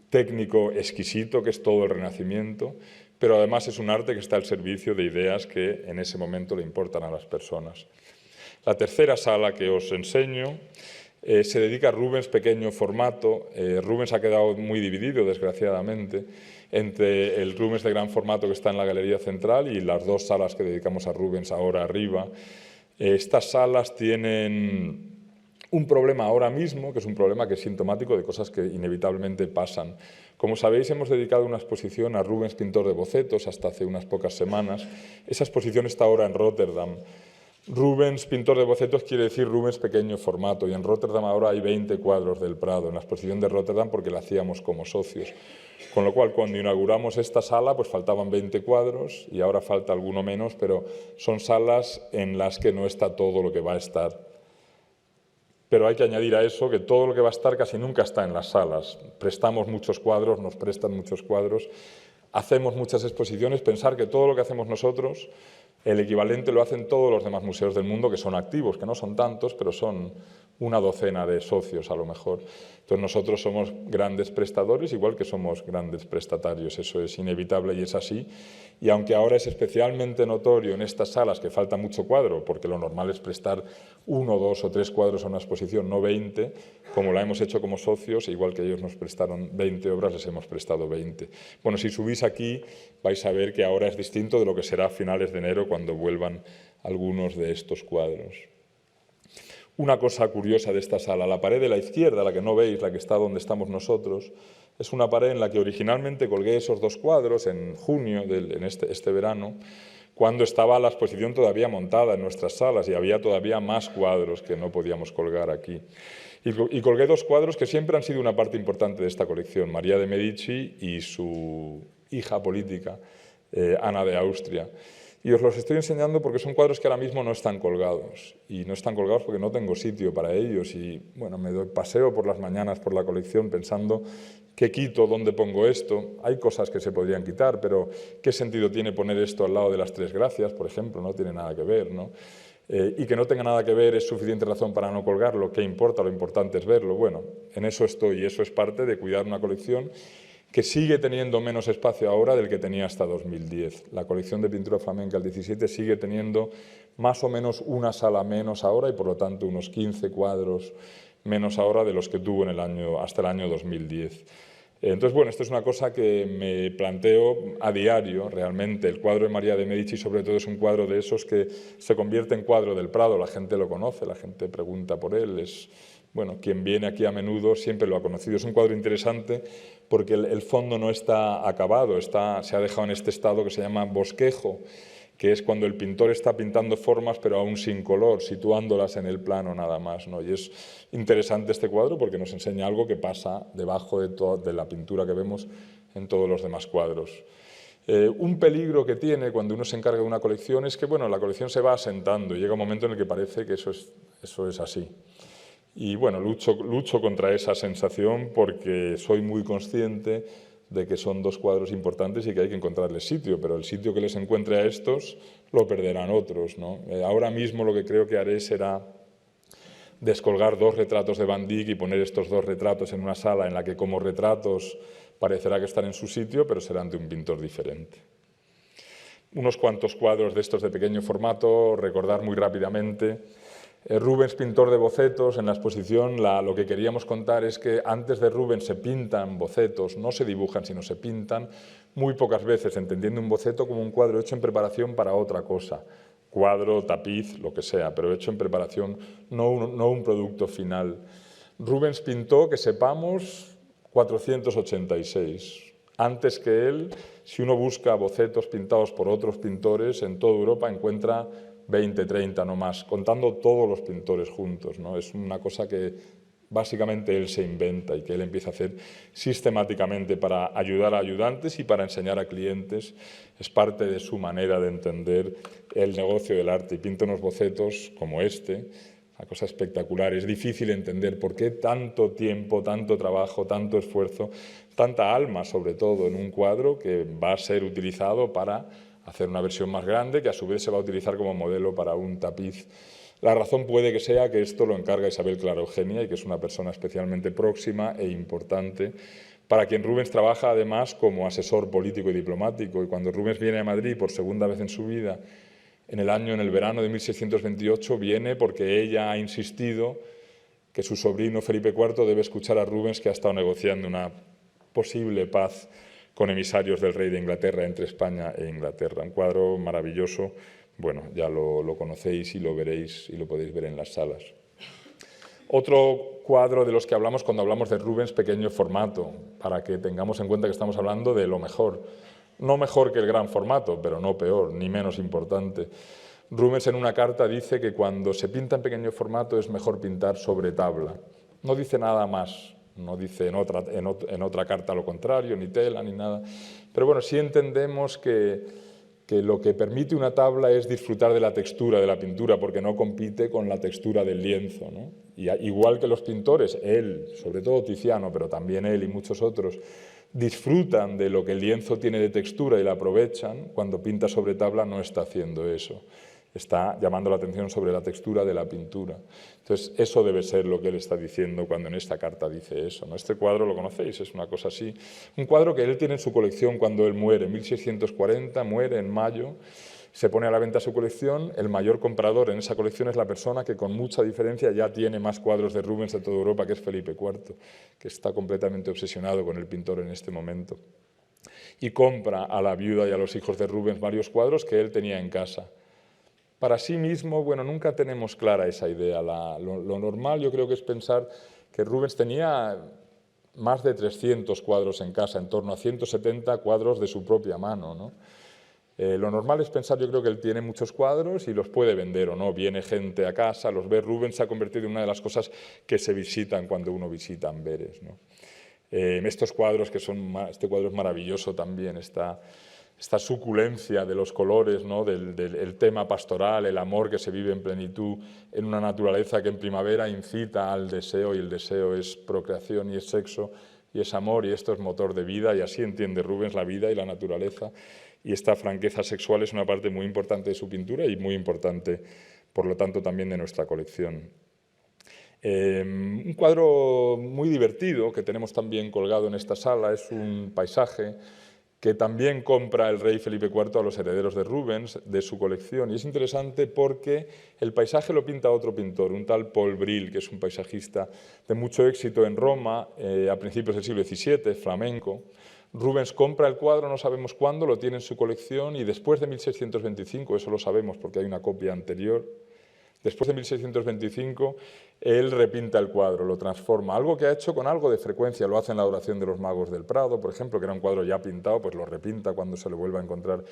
técnico exquisito, que es todo el Renacimiento, pero además es un arte que está al servicio de ideas que en ese momento le importan a las personas. La tercera sala que os enseño se dedica a Rubens pequeño formato. Rubens ha quedado muy dividido, desgraciadamente, entre el Rubens de gran formato que está en la galería central y las 2 salas que dedicamos a Rubens ahora arriba. Estas salas tienen un problema ahora mismo, que es un problema que es sintomático de cosas que inevitablemente pasan. Como sabéis, hemos dedicado una exposición a Rubens, pintor de bocetos, hasta hace unas pocas semanas. Esa exposición está ahora en Rotterdam. Rubens, pintor de bocetos, quiere decir Rubens pequeño formato, y en Rotterdam ahora hay 20 cuadros del Prado, en la exposición de Rotterdam, porque la hacíamos como socios. Con lo cual, cuando inauguramos esta sala, pues faltaban 20 cuadros, y ahora falta alguno menos, pero son salas en las que no está todo lo que va a estar. Pero hay que añadir a eso que todo lo que va a estar casi nunca está en las salas. Prestamos muchos cuadros, nos prestan muchos cuadros, hacemos muchas exposiciones. Pensar que todo lo que hacemos nosotros, el equivalente lo hacen todos los demás museos del mundo que son activos, que no son tantos, pero son una docena de socios a lo mejor. Entonces nosotros somos grandes prestadores, igual que somos grandes prestatarios. Eso es inevitable y es así. Y aunque ahora es especialmente notorio en estas salas que falta mucho cuadro, porque lo normal es prestar 1, 2 o 3 cuadros a una exposición, no 20, como la hemos hecho como socios, igual que ellos nos prestaron 20 obras, les hemos prestado 20. Bueno, si subís aquí vais a ver que ahora es distinto de lo que será a finales de enero, cuando vuelvan algunos de estos cuadros. Una cosa curiosa de esta sala, la pared de la izquierda, la que no veis, la que está donde estamos nosotros, es una pared en la que originalmente colgué esos 2 cuadros en junio, en este verano, cuando estaba la exposición todavía montada en nuestras salas y había todavía más cuadros que no podíamos colgar aquí. Y colgué dos cuadros que siempre han sido una parte importante de esta colección, María de Medici y su hija política, Ana de Austria. Y os los estoy enseñando porque son cuadros que ahora mismo no están colgados. Y no están colgados porque no tengo sitio para ellos. Y bueno, me doy paseo por las mañanas por la colección pensando qué quito, dónde pongo esto. Hay cosas que se podrían quitar, pero ¿qué sentido tiene poner esto al lado de las Tres Gracias, por ejemplo? No tiene nada que ver, ¿no? Y que no tenga nada que ver es suficiente razón para no colgarlo. ¿Qué importa? Lo importante es verlo. Bueno, en eso estoy y eso es parte de cuidar una colección que sigue teniendo menos espacio ahora del que tenía hasta 2010. La colección de pintura flamenca del 17 sigue teniendo más o menos una sala menos ahora y por lo tanto unos 15 cuadros menos ahora de los que tuvo hasta el año 2010. Entonces, bueno, esto es una cosa que me planteo a diario, realmente. El cuadro de María de Medici, sobre todo, es un cuadro de esos que se convierte en cuadro del Prado. La gente lo conoce, la gente pregunta por él. Bueno, quien viene aquí a menudo siempre lo ha conocido. Es un cuadro interesante porque el fondo no está acabado, se ha dejado en este estado que se llama bosquejo, que es cuando el pintor está pintando formas pero aún sin color, situándolas en el plano nada más, ¿no? Y es interesante este cuadro porque nos enseña algo que pasa debajo de la pintura que vemos en todos los demás cuadros. Un peligro que tiene cuando uno se encarga de una colección es que, bueno, la colección se va asentando y llega un momento en el que parece que eso es así. Y bueno, lucho contra esa sensación porque soy muy consciente de que son dos cuadros importantes y que hay que encontrarles sitio, pero el sitio que les encuentre a estos lo perderán otros, ¿no? Ahora mismo lo que creo que haré será descolgar dos retratos de Van Dyck y poner estos dos retratos en una sala en la que como retratos parecerá que están en su sitio, pero serán de un pintor diferente. Unos cuantos cuadros de estos de pequeño formato, recordar muy rápidamente. Rubens, pintor de bocetos, en la exposición lo que queríamos contar es que antes de Rubens se pintan bocetos, no se dibujan, sino se pintan muy pocas veces, entendiendo un boceto como un cuadro hecho en preparación para otra cosa, cuadro, tapiz, lo que sea, pero hecho en preparación, no un producto final. Rubens pintó, que sepamos, 486. Antes que él, si uno busca bocetos pintados por otros pintores, en toda Europa encuentra 20, 30, no más, contando todos los pintores juntos, ¿no? Es una cosa que básicamente él se inventa y que él empieza a hacer sistemáticamente para ayudar a ayudantes y para enseñar a clientes. Es parte de su manera de entender el negocio del arte y pinta unos bocetos como este, una cosa espectacular. Es difícil entender por qué tanto tiempo, tanto trabajo, tanto esfuerzo, tanta alma sobre todo en un cuadro que va a ser utilizado para hacer una versión más grande que a su vez se va a utilizar como modelo para un tapiz. La razón puede que sea que esto lo encarga Isabel Clara Eugenia y que es una persona especialmente próxima e importante para quien Rubens trabaja además como asesor político y diplomático. Y cuando Rubens viene a Madrid por segunda vez en su vida, en el verano de 1628, viene porque ella ha insistido que su sobrino Felipe IV debe escuchar a Rubens, que ha estado negociando una posible paz con emisarios del rey de Inglaterra entre España e Inglaterra. Un cuadro maravilloso, bueno, ya lo conocéis y lo veréis y lo podéis ver en las salas. Otro cuadro de los que hablamos cuando hablamos de Rubens, pequeño formato, para que tengamos en cuenta que estamos hablando de lo mejor. No mejor que el gran formato, pero no peor, ni menos importante. Rubens en una carta dice que cuando se pinta en pequeño formato es mejor pintar sobre tabla. No dice nada más. No dice en otra carta lo contrario, ni tela, ni nada. Pero bueno, sí entendemos que lo que permite una tabla es disfrutar de la textura de la pintura, porque no compite con la textura del lienzo, ¿no? Y igual que los pintores, él, sobre todo Tiziano, pero también él y muchos otros, disfrutan de lo que el lienzo tiene de textura y la aprovechan, cuando pinta sobre tabla no está haciendo eso. Está llamando la atención sobre la textura de la pintura. Entonces, eso debe ser lo que él está diciendo cuando en esta carta dice eso, ¿no? Este cuadro lo conocéis, es una cosa así. Un cuadro que él tiene en su colección cuando él muere, en 1640, muere en mayo, se pone a la venta su colección. El mayor comprador en esa colección es la persona que con mucha diferencia ya tiene más cuadros de Rubens de toda Europa, que es Felipe IV, que está completamente obsesionado con el pintor en este momento. Y compra a la viuda y a los hijos de Rubens varios cuadros que él tenía en casa. Para sí mismo, bueno, nunca tenemos clara esa idea. Lo normal yo creo que es pensar que Rubens tenía más de 300 cuadros en casa, en torno a 170 cuadros de su propia mano, ¿no? Lo normal es pensar, yo creo que él tiene muchos cuadros y los puede vender o no. Viene gente a casa, los ve. Rubens se ha convertido en una de las cosas que se visitan cuando uno visita Amberes, ¿no? Estos cuadros este cuadro es maravilloso también, esta suculencia de los colores, ¿no? del tema pastoral, el amor que se vive en plenitud en una naturaleza que en primavera incita al deseo, y el deseo es procreación y es sexo y es amor, y esto es motor de vida, y así entiende Rubens la vida y la naturaleza, y esta franqueza sexual es una parte muy importante de su pintura y muy importante, por lo tanto, también de nuestra colección. Un cuadro muy divertido que tenemos también colgado en esta sala es un paisaje que también compra el rey Felipe IV a los herederos de Rubens, de su colección. Y es interesante porque el paisaje lo pinta otro pintor, un tal Paul Bril, que es un paisajista de mucho éxito en Roma a principios del siglo XVII, flamenco. Rubens compra el cuadro, no sabemos cuándo, lo tiene en su colección, y después de 1625, eso lo sabemos porque hay una copia anterior, después de 1625, él repinta el cuadro, lo transforma, algo que ha hecho con algo de frecuencia, lo hace en la Adoración de los Magos del Prado, por ejemplo, que era un cuadro ya pintado, pues lo repinta cuando se lo vuelva a encontrar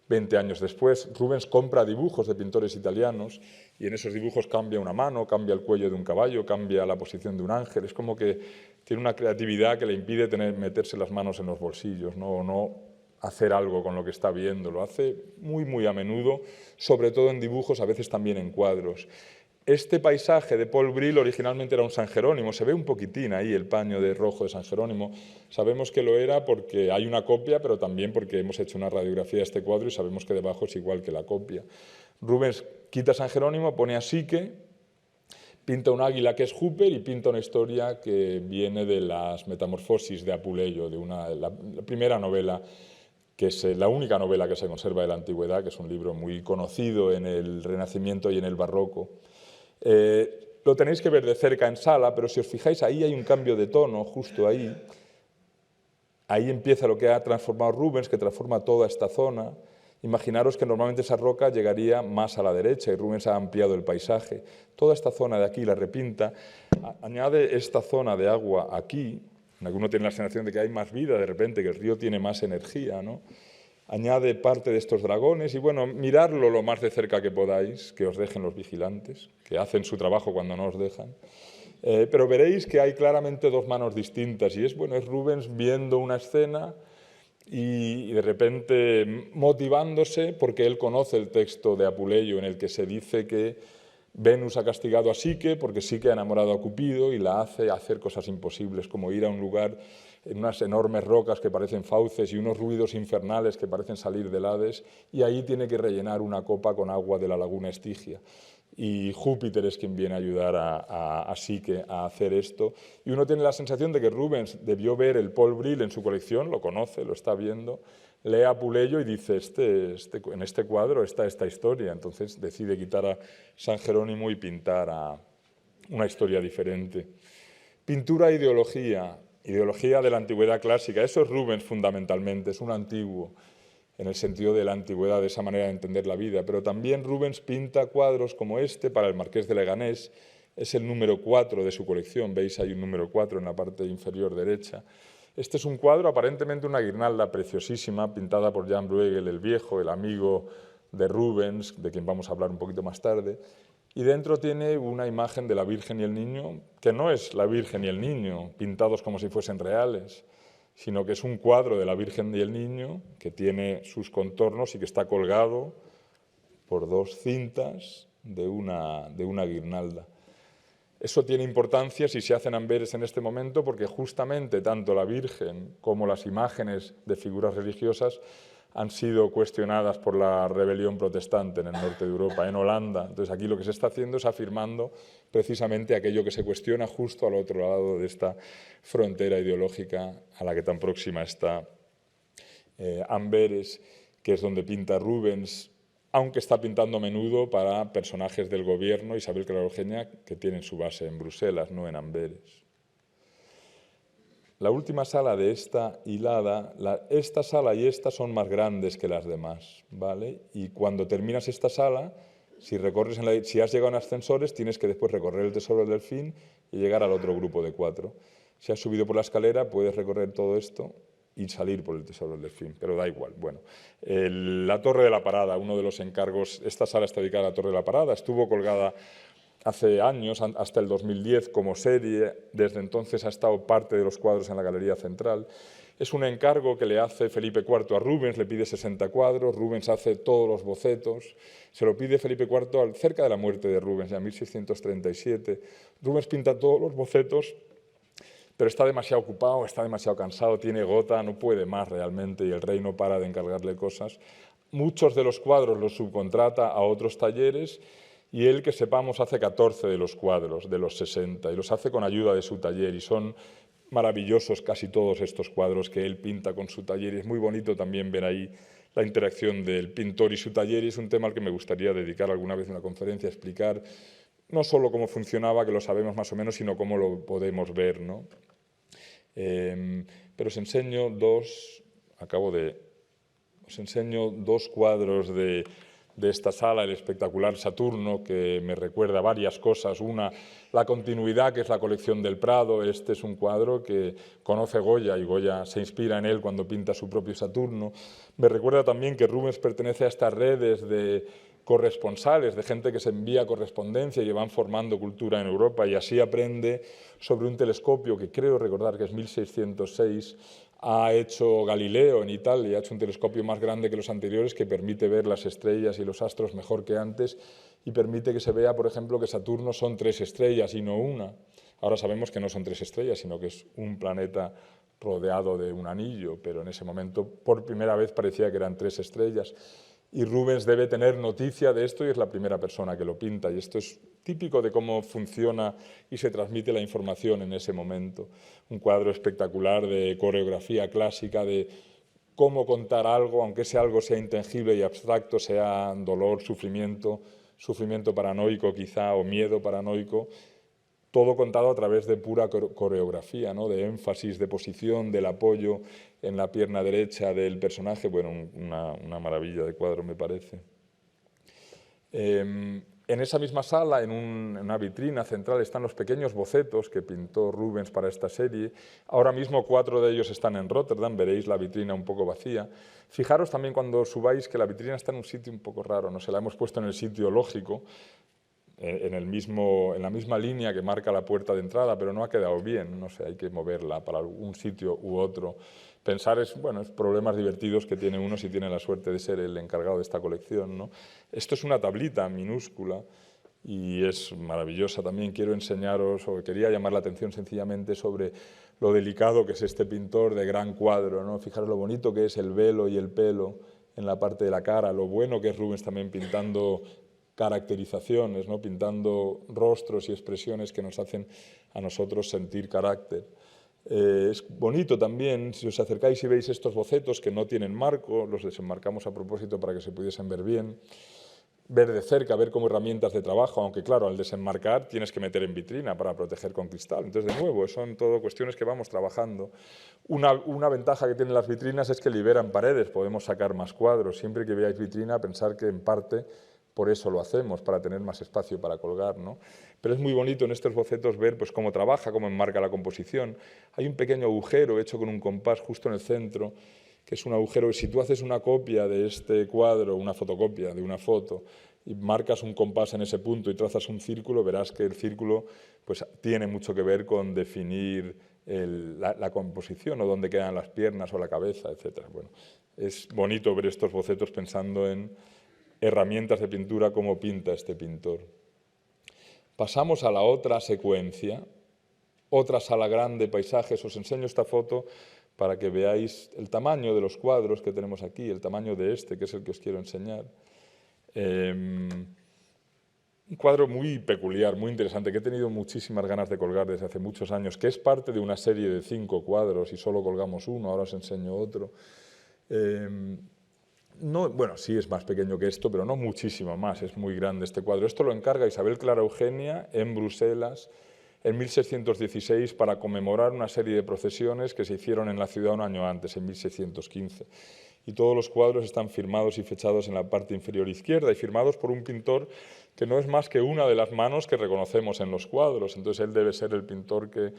20 años después. Rubens compra dibujos de pintores italianos y en esos dibujos cambia una mano, cambia el cuello de un caballo, cambia la posición de un ángel, es como que tiene una creatividad que le impide meterse las manos en los bolsillos, ¿no? O no hacer algo con lo que está viendo, lo hace muy a menudo, sobre todo en dibujos, a veces también en cuadros. Este paisaje de Paul Bril originalmente era un San Jerónimo, se ve un poquitín ahí el paño de rojo de San Jerónimo, sabemos que lo era porque hay una copia, pero también porque hemos hecho una radiografía de este cuadro y sabemos que debajo es igual que la copia. Rubens quita San Jerónimo, pone a Psique, pinta un águila que es Júper y pinta una historia que viene de las Metamorfosis de Apuleyo, de la primera novela, que es la única novela que se conserva de la Antigüedad, que es un libro muy conocido en el Renacimiento y en el Barroco. Lo tenéis que ver de cerca en sala, pero si os fijáis, ahí hay un cambio de tono, justo ahí. Ahí empieza lo que ha transformado Rubens, que transforma toda esta zona. Imaginaros que normalmente esa roca llegaría más a la derecha y Rubens ha ampliado el paisaje. Toda esta zona de aquí la repinta, añade esta zona de agua aquí. Uno tiene la sensación de que hay más vida de repente, que el río tiene más energía, ¿no? Añade parte de estos dragones y, bueno, miradlo lo más de cerca que podáis, que os dejen los vigilantes, que hacen su trabajo cuando no os dejan. Pero veréis que hay claramente dos manos distintas y es Rubens viendo una escena y de repente motivándose porque él conoce el texto de Apuleyo en el que se dice que Venus ha castigado a Psique porque Psique ha enamorado a Cupido y la hace hacer cosas imposibles, como ir a un lugar en unas enormes rocas que parecen fauces y unos ruidos infernales que parecen salir del Hades, y ahí tiene que rellenar una copa con agua de la laguna Estigia. Y Júpiter es quien viene a ayudar a Psique a hacer esto. Y uno tiene la sensación de que Rubens debió ver el Paul Bril en su colección, lo conoce, lo está viendo, lee a Apuleyo y dice, en este cuadro está esta historia. Entonces decide quitar a San Jerónimo y pintar a una historia diferente. Pintura e ideología de la antigüedad clásica. Eso es Rubens fundamentalmente, es un antiguo en el sentido de la antigüedad, de esa manera de entender la vida. Pero también Rubens pinta cuadros como este para el Marqués de Leganés. Es el número 4 de su colección, veis hay un número 4 en la parte inferior derecha. Este es un cuadro, aparentemente una guirnalda preciosísima, pintada por Jan Bruegel el Viejo, el amigo de Rubens, de quien vamos a hablar un poquito más tarde. Y dentro tiene una imagen de la Virgen y el Niño, que no es la Virgen y el Niño, pintados como si fuesen reales, sino que es un cuadro de la Virgen y el Niño, que tiene sus contornos y que está colgado por dos cintas de una guirnalda. Eso tiene importancia si se hacen Amberes en este momento, porque justamente tanto la Virgen como las imágenes de figuras religiosas han sido cuestionadas por la rebelión protestante en el norte de Europa, en Holanda. Entonces aquí lo que se está haciendo es afirmando precisamente aquello que se cuestiona justo al otro lado de esta frontera ideológica a la que tan próxima está Amberes, que es donde pinta Rubens, aunque está pintando a menudo para personajes del gobierno, Isabel Clarao Eugenia, que tienen su base en Bruselas, no en Amberes. La última sala de esta hilada, esta sala y esta son más grandes que las demás, ¿vale? Y cuando terminas esta sala, si has llegado en ascensores, tienes que después recorrer el Tesoro del Delfín y llegar al otro grupo de 4. Si has subido por la escalera, puedes recorrer todo esto y salir por el Tesoro del Delfín, pero da igual. Bueno, la Torre de la Parada, uno de los encargos, esta sala está dedicada a la Torre de la Parada, estuvo colgada hace años, hasta el 2010 como serie, desde entonces ha estado parte de los cuadros en la Galería Central. Es un encargo que le hace Felipe IV a Rubens, le pide 60 cuadros, Rubens hace todos los bocetos, se lo pide Felipe IV cerca de la muerte de Rubens, ya en 1637. Rubens pinta todos los bocetos, pero está demasiado ocupado, está demasiado cansado, tiene gota, no puede más realmente y el rey no para de encargarle cosas. Muchos de los cuadros los subcontrata a otros talleres y él, que sepamos, hace 14 de los cuadros, de los 60, y los hace con ayuda de su taller y son maravillosos casi todos estos cuadros que él pinta con su taller y es muy bonito también ver ahí la interacción del pintor y su taller y es un tema al que me gustaría dedicar alguna vez una conferencia, explicar no solo cómo funcionaba, que lo sabemos más o menos, sino cómo lo podemos ver, ¿no? Pero os enseño dos cuadros de esta sala, el espectacular Saturno, que me recuerda varias cosas. Una, la continuidad, que es la colección del Prado. Este es un cuadro que conoce Goya y Goya se inspira en él cuando pinta su propio Saturno. Me recuerda también que Rubens pertenece a estas redes de corresponsales, de gente que se envía correspondencia y van formando cultura en Europa y así aprende sobre un telescopio que creo recordar que es 1606, ha hecho Galileo en Italia, ha hecho un telescopio más grande que los anteriores que permite ver las estrellas y los astros mejor que antes y permite que se vea, por ejemplo, que Saturno son 3 estrellas y no una. Ahora sabemos que no son 3 estrellas, sino que es un planeta rodeado de un anillo, pero en ese momento por primera vez parecía que eran 3 estrellas. Y Rubens debe tener noticia de esto y es la primera persona que lo pinta. Y esto es típico de cómo funciona y se transmite la información en ese momento. Un cuadro espectacular de coreografía clásica, de cómo contar algo, aunque ese algo sea intangible y abstracto, sea dolor, sufrimiento, sufrimiento paranoico quizá o miedo paranoico, todo contado a través de pura coreografía, ¿no? De énfasis, de posición, del apoyo en la pierna derecha del personaje. Bueno, una maravilla de cuadro me parece. En esa misma sala, en una vitrina central, están los pequeños bocetos que pintó Rubens para esta serie. Ahora mismo 4 de ellos están en Rotterdam, veréis la vitrina un poco vacía. Fijaros también cuando subáis que la vitrina está en un sitio un poco raro, no sé, la hemos puesto en el sitio lógico, en la misma línea que marca la puerta de entrada, pero no ha quedado bien, no sé, hay que moverla para un sitio u otro. Pensar es problemas divertidos que tiene uno si tiene la suerte de ser el encargado de esta colección, ¿no? Esto es una tablita minúscula y es maravillosa también. Quiero enseñaros, o quería llamar la atención sencillamente sobre lo delicado que es este pintor de gran cuadro, ¿no? Fijaros lo bonito que es el velo y el pelo en la parte de la cara, lo bueno que es Rubens también pintando caracterizaciones, ¿no? Pintando rostros y expresiones que nos hacen a nosotros sentir carácter. Es bonito también, si os acercáis y veis estos bocetos que no tienen marco, los desenmarcamos a propósito para que se pudiesen ver bien, ver de cerca, ver como herramientas de trabajo, aunque claro, al desenmarcar tienes que meter en vitrina para proteger con cristal. Entonces, de nuevo, son todo cuestiones que vamos trabajando. Una ventaja que tienen las vitrinas es que liberan paredes, podemos sacar más cuadros. Siempre que veáis vitrina, pensar que en parte por eso lo hacemos, para tener más espacio para colgar, ¿no? Pero es muy bonito en estos bocetos ver pues, cómo trabaja, cómo enmarca la composición. Hay un pequeño agujero hecho con un compás justo en el centro, que es un agujero que si tú haces una copia de este cuadro, una fotocopia de una foto, y marcas un compás en ese punto y trazas un círculo, verás que el círculo pues, tiene mucho que ver con definir la composición o dónde quedan las piernas o la cabeza, etc. Bueno, es bonito ver estos bocetos pensando en herramientas de pintura como pinta este pintor. Pasamos a la otra secuencia, otra sala grande, paisajes. Os enseño esta foto para que veáis el tamaño de los cuadros que tenemos aquí, el tamaño de este, que es el que os quiero enseñar. Un cuadro muy peculiar, muy interesante, que he tenido muchísimas ganas de colgar desde hace muchos años, que es parte de una serie de 5 cuadros y solo colgamos uno, ahora os enseño otro. No, bueno, sí es más pequeño que esto, pero no muchísimo más, es muy grande este cuadro. Esto lo encarga Isabel Clara Eugenia en Bruselas en 1616 para conmemorar una serie de procesiones que se hicieron en la ciudad un año antes, en 1615. Y todos los cuadros están firmados y fechados en la parte inferior izquierda y firmados por un pintor que no es más que una de las manos que reconocemos en los cuadros. Entonces él debe ser el pintor que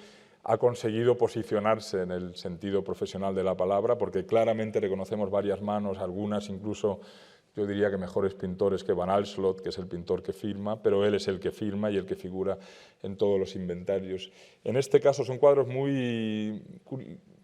ha conseguido posicionarse en el sentido profesional de la palabra, porque claramente reconocemos varias manos, algunas incluso yo diría que mejores pintores que Van Alslot, que es el pintor que firma, pero él es el que firma y el que figura en todos los inventarios. En este caso son cuadros muy,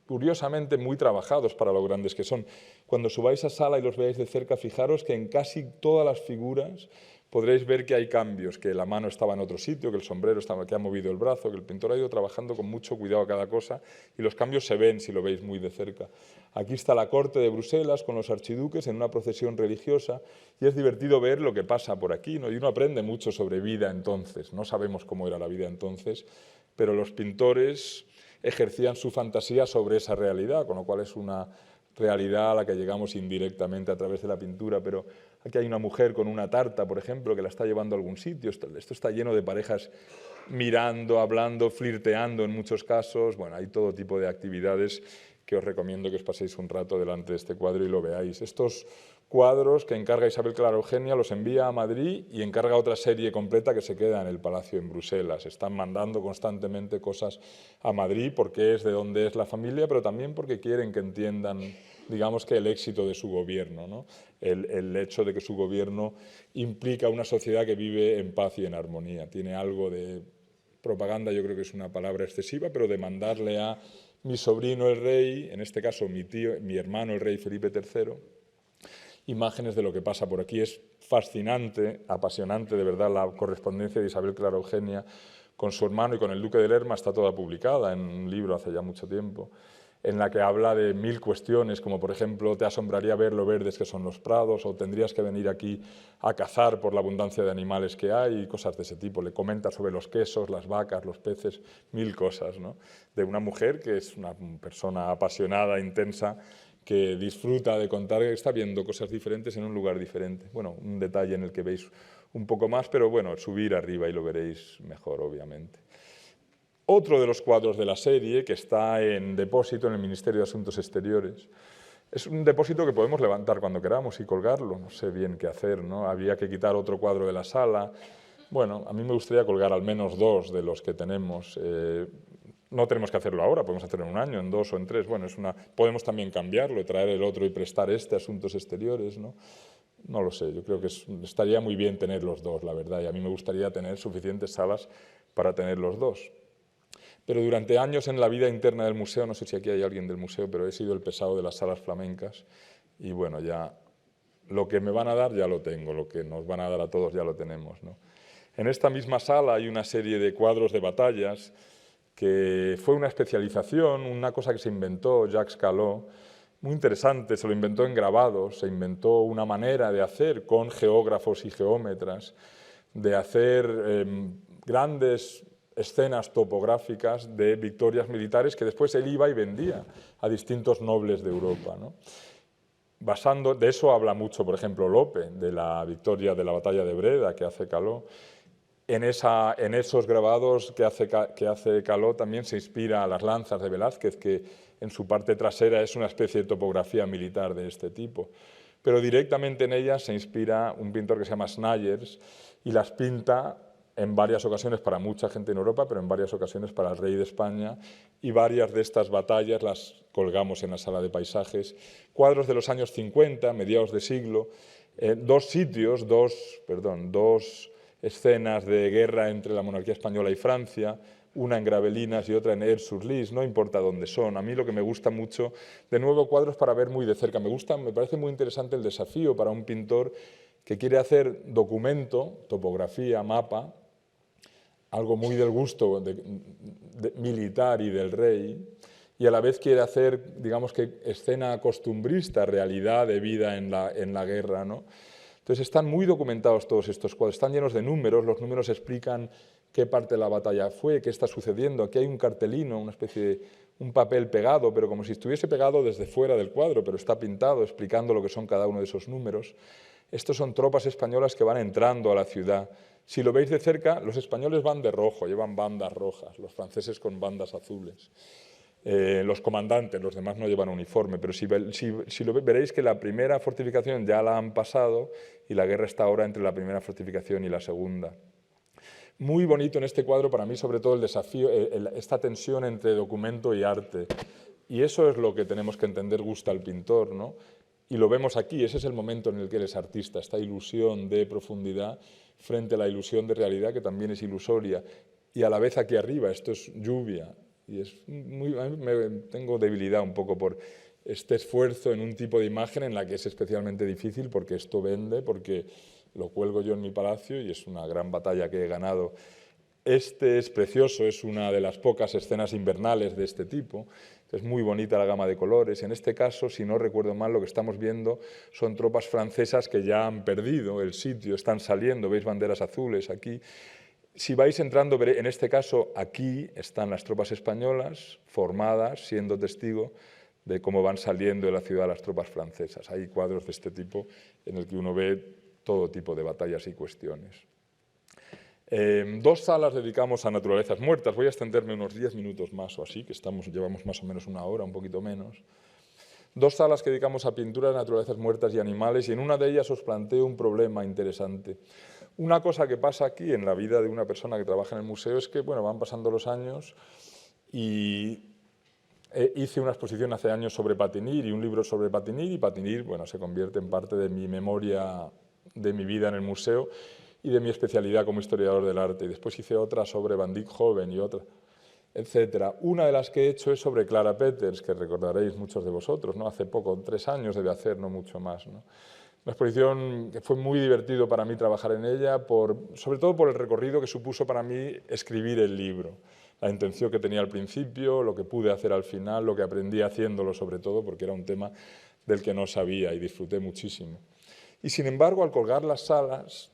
curiosamente, muy trabajados para lo grandes que son. Cuando subáis a sala y los veáis de cerca, fijaros que en casi todas las figuras podréis ver que hay cambios, que la mano estaba en otro sitio, que el sombrero estaba, que ha movido el brazo, que el pintor ha ido trabajando con mucho cuidado a cada cosa y los cambios se ven si lo veis muy de cerca. Aquí está la corte de Bruselas con los archiduques en una procesión religiosa y es divertido ver lo que pasa por aquí, ¿no? Y uno aprende mucho sobre vida entonces, no sabemos cómo era la vida entonces, pero los pintores ejercían su fantasía sobre esa realidad, con lo cual es una realidad a la que llegamos indirectamente a través de la pintura, pero aquí hay una mujer con una tarta, por ejemplo, que la está llevando a algún sitio. Esto está lleno de parejas mirando, hablando, flirteando en muchos casos. Bueno, hay todo tipo de actividades que os recomiendo que os paséis un rato delante de este cuadro y lo veáis. Estos cuadros que encarga Isabel Clara Eugenia los envía a Madrid y encarga otra serie completa que se queda en el Palacio en Bruselas. Están mandando constantemente cosas a Madrid porque es de donde es la familia, pero también porque quieren que entiendan, digamos, que el éxito de su gobierno, ¿no? El hecho de que su gobierno implica una sociedad que vive en paz y en armonía. Tiene algo de propaganda, yo creo que es una palabra excesiva, pero de mandarle a mi sobrino el rey, en este caso mi hermano el rey Felipe III, imágenes de lo que pasa por aquí. Es fascinante, apasionante de verdad la correspondencia de Isabel Clara Eugenia con su hermano y con el duque de Lerma, está toda publicada en un libro hace ya mucho tiempo, en la que habla de 1000 cuestiones, como por ejemplo, te asombraría ver lo verdes que son los prados, o tendrías que venir aquí a cazar por la abundancia de animales que hay, y cosas de ese tipo. Le comenta sobre los quesos, las vacas, los peces, 1000 cosas, ¿no? De una mujer que es una persona apasionada, intensa, que disfruta de contar que está viendo cosas diferentes en un lugar diferente. Bueno, un detalle en el que veis un poco más, pero bueno, subir arriba y lo veréis mejor, obviamente. Otro de los cuadros de la serie, que está en depósito en el Ministerio de Asuntos Exteriores, es un depósito que podemos levantar cuando queramos y colgarlo, no sé bien qué hacer, ¿no? Había que quitar otro cuadro de la sala. Bueno, a mí me gustaría colgar al menos 2 de los que tenemos. No tenemos que hacerlo ahora, podemos hacerlo en un año, en 2 o en 3. Bueno, podemos también cambiarlo, traer el otro y prestar este a Asuntos Exteriores, ¿no? No lo sé, yo creo que estaría muy bien tener los 2, la verdad, y a mí me gustaría tener suficientes salas para tener los 2. Pero durante años en la vida interna del museo, no sé si aquí hay alguien del museo, pero he sido el pesado de las salas flamencas y bueno, ya lo que me van a dar ya lo tengo, lo que nos van a dar a todos ya lo tenemos, ¿no? En esta misma sala hay una serie de cuadros de batallas que fue una especialización, una cosa que se inventó Jacques Callot, muy interesante, se lo inventó en grabados, se inventó una manera de hacer con geógrafos y geómetras, de hacer grandes escenas topográficas de victorias militares que después él iba y vendía a distintos nobles de Europa, ¿no? De eso habla mucho, por ejemplo, Lope, de la victoria de la batalla de Breda que hace Callot. En esos grabados que hace Callot también se inspira a las lanzas de Velázquez, que en su parte trasera es una especie de topografía militar de este tipo. Pero directamente en ellas se inspira un pintor que se llama Snyders y las pinta en varias ocasiones para mucha gente en Europa, pero en varias ocasiones para el rey de España, y varias de estas batallas las colgamos en la sala de paisajes. Cuadros de los años 50, mediados de siglo, dos escenas de guerra entre la monarquía española y Francia, una en Gravelinas y otra en Aire-sur-Lys, no importa dónde son. A mí lo que me gusta mucho, de nuevo, cuadros para ver muy de cerca. Me parece muy interesante el desafío para un pintor que quiere hacer documento, topografía, mapa, algo muy del gusto militar y del rey, y a la vez quiere hacer, digamos que, escena costumbrista, realidad de vida en la guerra, ¿no? Entonces están muy documentados todos estos cuadros, están llenos de números, los números explican qué parte de la batalla fue, qué está sucediendo. Aquí hay un cartelino, una especie de un papel pegado, pero como si estuviese pegado desde fuera del cuadro, pero está pintado explicando lo que son cada uno de esos números. Estos son tropas españolas que van entrando a la ciudad. Si lo veis de cerca, los españoles van de rojo, llevan bandas rojas, los franceses con bandas azules. Los comandantes, los demás no llevan uniforme, pero veréis que la primera fortificación ya la han pasado y la guerra está ahora entre la primera fortificación y la segunda. Muy bonito en este cuadro para mí, sobre todo el desafío, esta tensión entre documento y arte. Y eso es lo que tenemos que entender gusta al pintor, ¿no? Y lo vemos aquí, ese es el momento en el que eres artista, esta ilusión de profundidad frente a la ilusión de realidad que también es ilusoria. Y a la vez aquí arriba, esto es lluvia. Y es tengo debilidad un poco por este esfuerzo en un tipo de imagen en la que es especialmente difícil porque esto vende, porque lo cuelgo yo en mi palacio y es una gran batalla que he ganado. Este es precioso, es una de las pocas escenas invernales de este tipo. Es muy bonita la gama de colores. En este caso, si no recuerdo mal, lo que estamos viendo son tropas francesas que ya han perdido el sitio, están saliendo, veis banderas azules aquí. Si vais entrando, en este caso, aquí están las tropas españolas formadas, siendo testigo de cómo van saliendo de la ciudad las tropas francesas. Hay cuadros de este tipo en el que uno ve todo tipo de batallas y cuestiones. 2 salas dedicamos a naturalezas muertas. Voy a extenderme unos 10 minutos más o así, que llevamos más o menos una hora, un poquito menos. 2 salas que dedicamos a pintura de naturalezas muertas y animales, y en una de ellas os planteo un problema interesante. Una cosa que pasa aquí en la vida de una persona que trabaja en el museo es que, bueno, van pasando los años y hice una exposición hace años sobre Patinir y un libro sobre Patinir, y Patinir, bueno, se convierte en parte de mi memoria de mi vida en el museo y de mi especialidad como historiador del arte. Y después hice otra sobre Van Dyck joven y otra, etcétera. Una de las que he hecho es sobre Clara Peters, que recordaréis muchos de vosotros, ¿no? Hace poco, 3 años debe hacer, no mucho más, ¿no? Una exposición que fue muy divertido para mí trabajar en ella, sobre todo por el recorrido que supuso para mí escribir el libro. La intención que tenía al principio, lo que pude hacer al final, lo que aprendí haciéndolo sobre todo, porque era un tema del que no sabía y disfruté muchísimo. Y sin embargo, al colgar las salas,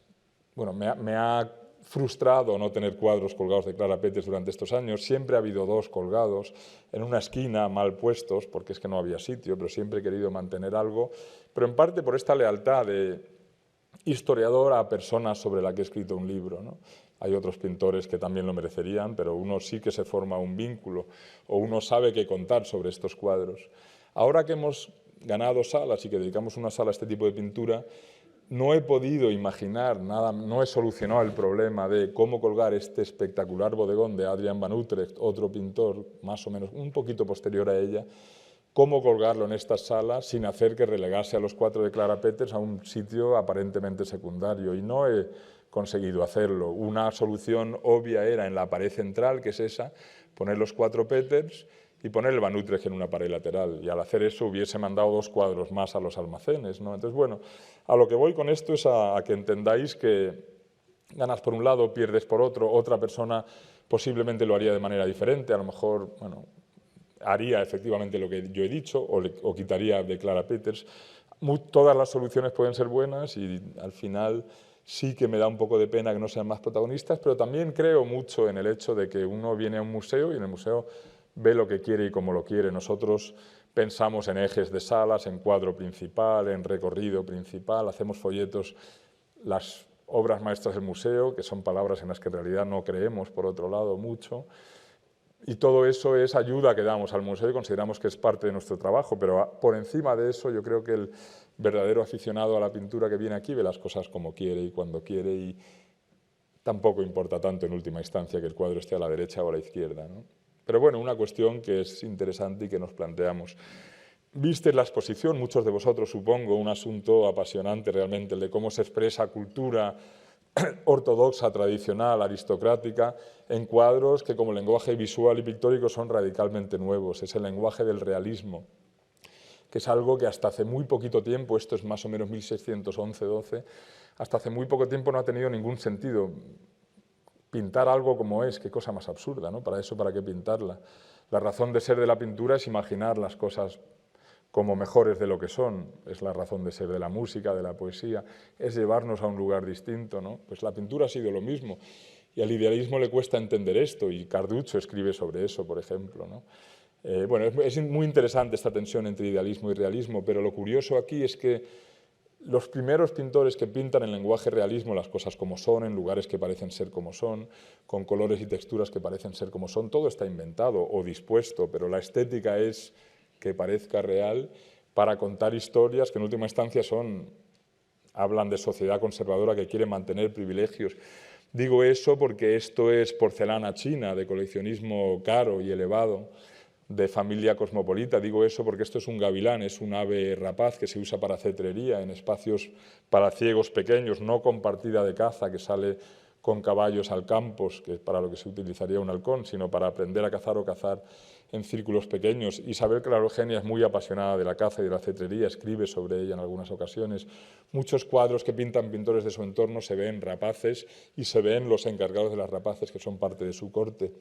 bueno, me ha frustrado no tener cuadros colgados de Clara Peters durante estos años. Siempre ha habido 2 colgados en una esquina, mal puestos, porque es que no había sitio, pero siempre he querido mantener algo, pero en parte por esta lealtad de historiador a personas sobre la que he escrito un libro, ¿no? Hay otros pintores que también lo merecerían, pero uno sí que se forma un vínculo o uno sabe qué contar sobre estos cuadros. Ahora que hemos ganado salas y que dedicamos una sala a este tipo de pintura, no he podido imaginar nada, no he solucionado el problema de cómo colgar este espectacular bodegón de Adrian van Utrecht, otro pintor más o menos un poquito posterior a ella, cómo colgarlo en estas salas sin hacer que relegase a los 4 de Clara Peters a un sitio aparentemente secundario. Y no he conseguido hacerlo. Una solución obvia era en la pared central, que es esa, poner los 4 Peters y poner el Van Utrecht en una pared lateral. Y al hacer eso hubiese mandado 2 cuadros más a los almacenes, ¿no? Entonces, bueno, a lo que voy con esto es a que entendáis que ganas por un lado, pierdes por otro. Otra persona posiblemente lo haría de manera diferente, a lo mejor, bueno, haría efectivamente lo que yo he dicho o quitaría de Clara Peters. Todas las soluciones pueden ser buenas y al final sí que me da un poco de pena que no sean más protagonistas, pero también creo mucho en el hecho de que uno viene a un museo y en el museo ve lo que quiere y cómo lo quiere. Nosotros pensamos en ejes de salas, en cuadro principal, en recorrido principal, hacemos folletos, las obras maestras del museo, que son palabras en las que en realidad no creemos, por otro lado, mucho. Y todo eso es ayuda que damos al museo y consideramos que es parte de nuestro trabajo, pero por encima de eso yo creo que el verdadero aficionado a la pintura que viene aquí ve las cosas como quiere y cuando quiere y tampoco importa tanto en última instancia que el cuadro esté a la derecha o a la izquierda, ¿no? Pero bueno, una cuestión que es interesante y que nos planteamos. Visteis la exposición, muchos de vosotros supongo, un asunto apasionante realmente, el de cómo se expresa cultura ortodoxa, tradicional, aristocrática, en cuadros que como lenguaje visual y pictórico son radicalmente nuevos. Es el lenguaje del realismo, que es algo que hasta hace muy poquito tiempo, esto es más o menos 1611-12, hasta hace muy poco tiempo no ha tenido ningún sentido. Pintar algo como es, qué cosa más absurda, ¿no? Para eso, ¿para qué pintarla? La razón de ser de la pintura es imaginar las cosas como mejores de lo que son, es la razón de ser de la música, de la poesía, es llevarnos a un lugar distinto, ¿no? Pues la pintura ha sido lo mismo, y al idealismo le cuesta entender esto, y Carduccio escribe sobre eso, por ejemplo, ¿no? Bueno, es muy interesante esta tensión entre idealismo y realismo, pero lo curioso aquí es que los primeros pintores que pintan en lenguaje realismo las cosas como son, en lugares que parecen ser como son, con colores y texturas que parecen ser como son, todo está inventado o dispuesto, pero la estética es que parezca real para contar historias que en última instancia hablan de sociedad conservadora que quiere mantener privilegios. Digo eso porque esto es porcelana china de coleccionismo caro y elevado, de familia cosmopolita. Digo eso porque esto es un gavilán, es un ave rapaz que se usa para cetrería en espacios para ciegos pequeños, no con partida de caza que sale con caballos al campo, que es para lo que se utilizaría un halcón, sino para aprender a cazar o cazar en círculos pequeños. Isabel Clará Eugenia es muy apasionada de la caza y de la cetrería, escribe sobre ella en algunas ocasiones. Muchos cuadros que pintan pintores de su entorno se ven rapaces y se ven los encargados de las rapaces que son parte de su corte.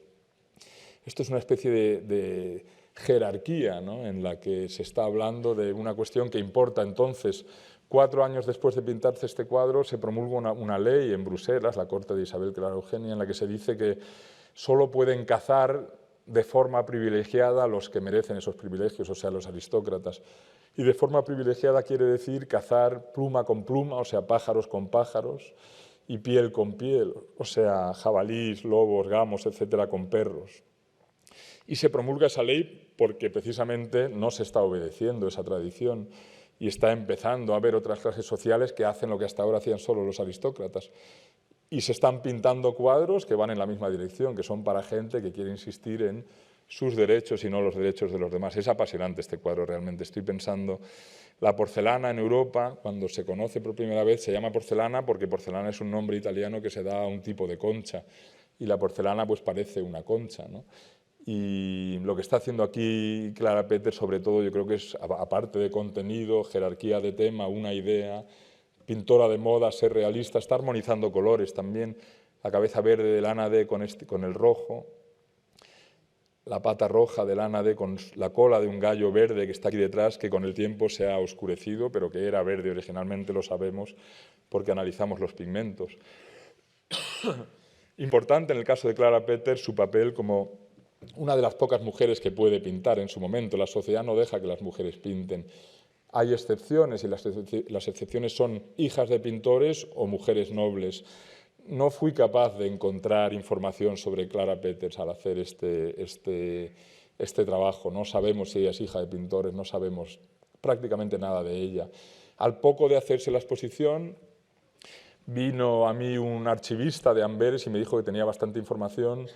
Esto es una especie de jerarquía, ¿no?, en la que se está hablando de una cuestión que importa. Entonces, 4 años después de pintarse este cuadro, se promulga una ley en Bruselas, la corte de Isabel Clará Eugenia, en la que se dice que solo pueden cazar de forma privilegiada a los que merecen esos privilegios, o sea, los aristócratas. Y de forma privilegiada quiere decir cazar pluma con pluma, o sea, pájaros con pájaros, y piel con piel, o sea, jabalís, lobos, gamos, etcétera, con perros. Y se promulga esa ley porque precisamente no se está obedeciendo esa tradición y está empezando a haber otras clases sociales que hacen lo que hasta ahora hacían solo los aristócratas. Y se están pintando cuadros que van en la misma dirección, que son para gente que quiere insistir en sus derechos y no los derechos de los demás. Es apasionante este cuadro realmente. Estoy pensando, la porcelana en Europa, cuando se conoce por primera vez, se llama porcelana porque porcelana es un nombre italiano que se da a un tipo de concha. Y la porcelana pues parece una concha, ¿no? Y lo que está haciendo aquí Clara Peter, sobre todo, yo creo que es, aparte de contenido, jerarquía de tema, una idea, pintora de moda, ser realista, está armonizando colores también, la cabeza verde de Lana D con el rojo, la pata roja de Lana D con la cola de un gallo verde que está aquí detrás, que con el tiempo se ha oscurecido, pero que era verde originalmente, lo sabemos, porque analizamos los pigmentos. Importante en el caso de Clara Peter su papel como una de las pocas mujeres que puede pintar en su momento. La sociedad no deja que las mujeres pinten. Hay excepciones y las excepciones son hijas de pintores o mujeres nobles. No fui capaz de encontrar información sobre Clara Peters al hacer este trabajo. No sabemos si ella es hija de pintores, no sabemos prácticamente nada de ella. Al poco de hacerse la exposición, vino a mí un archivista de Amberes y me dijo que tenía bastante información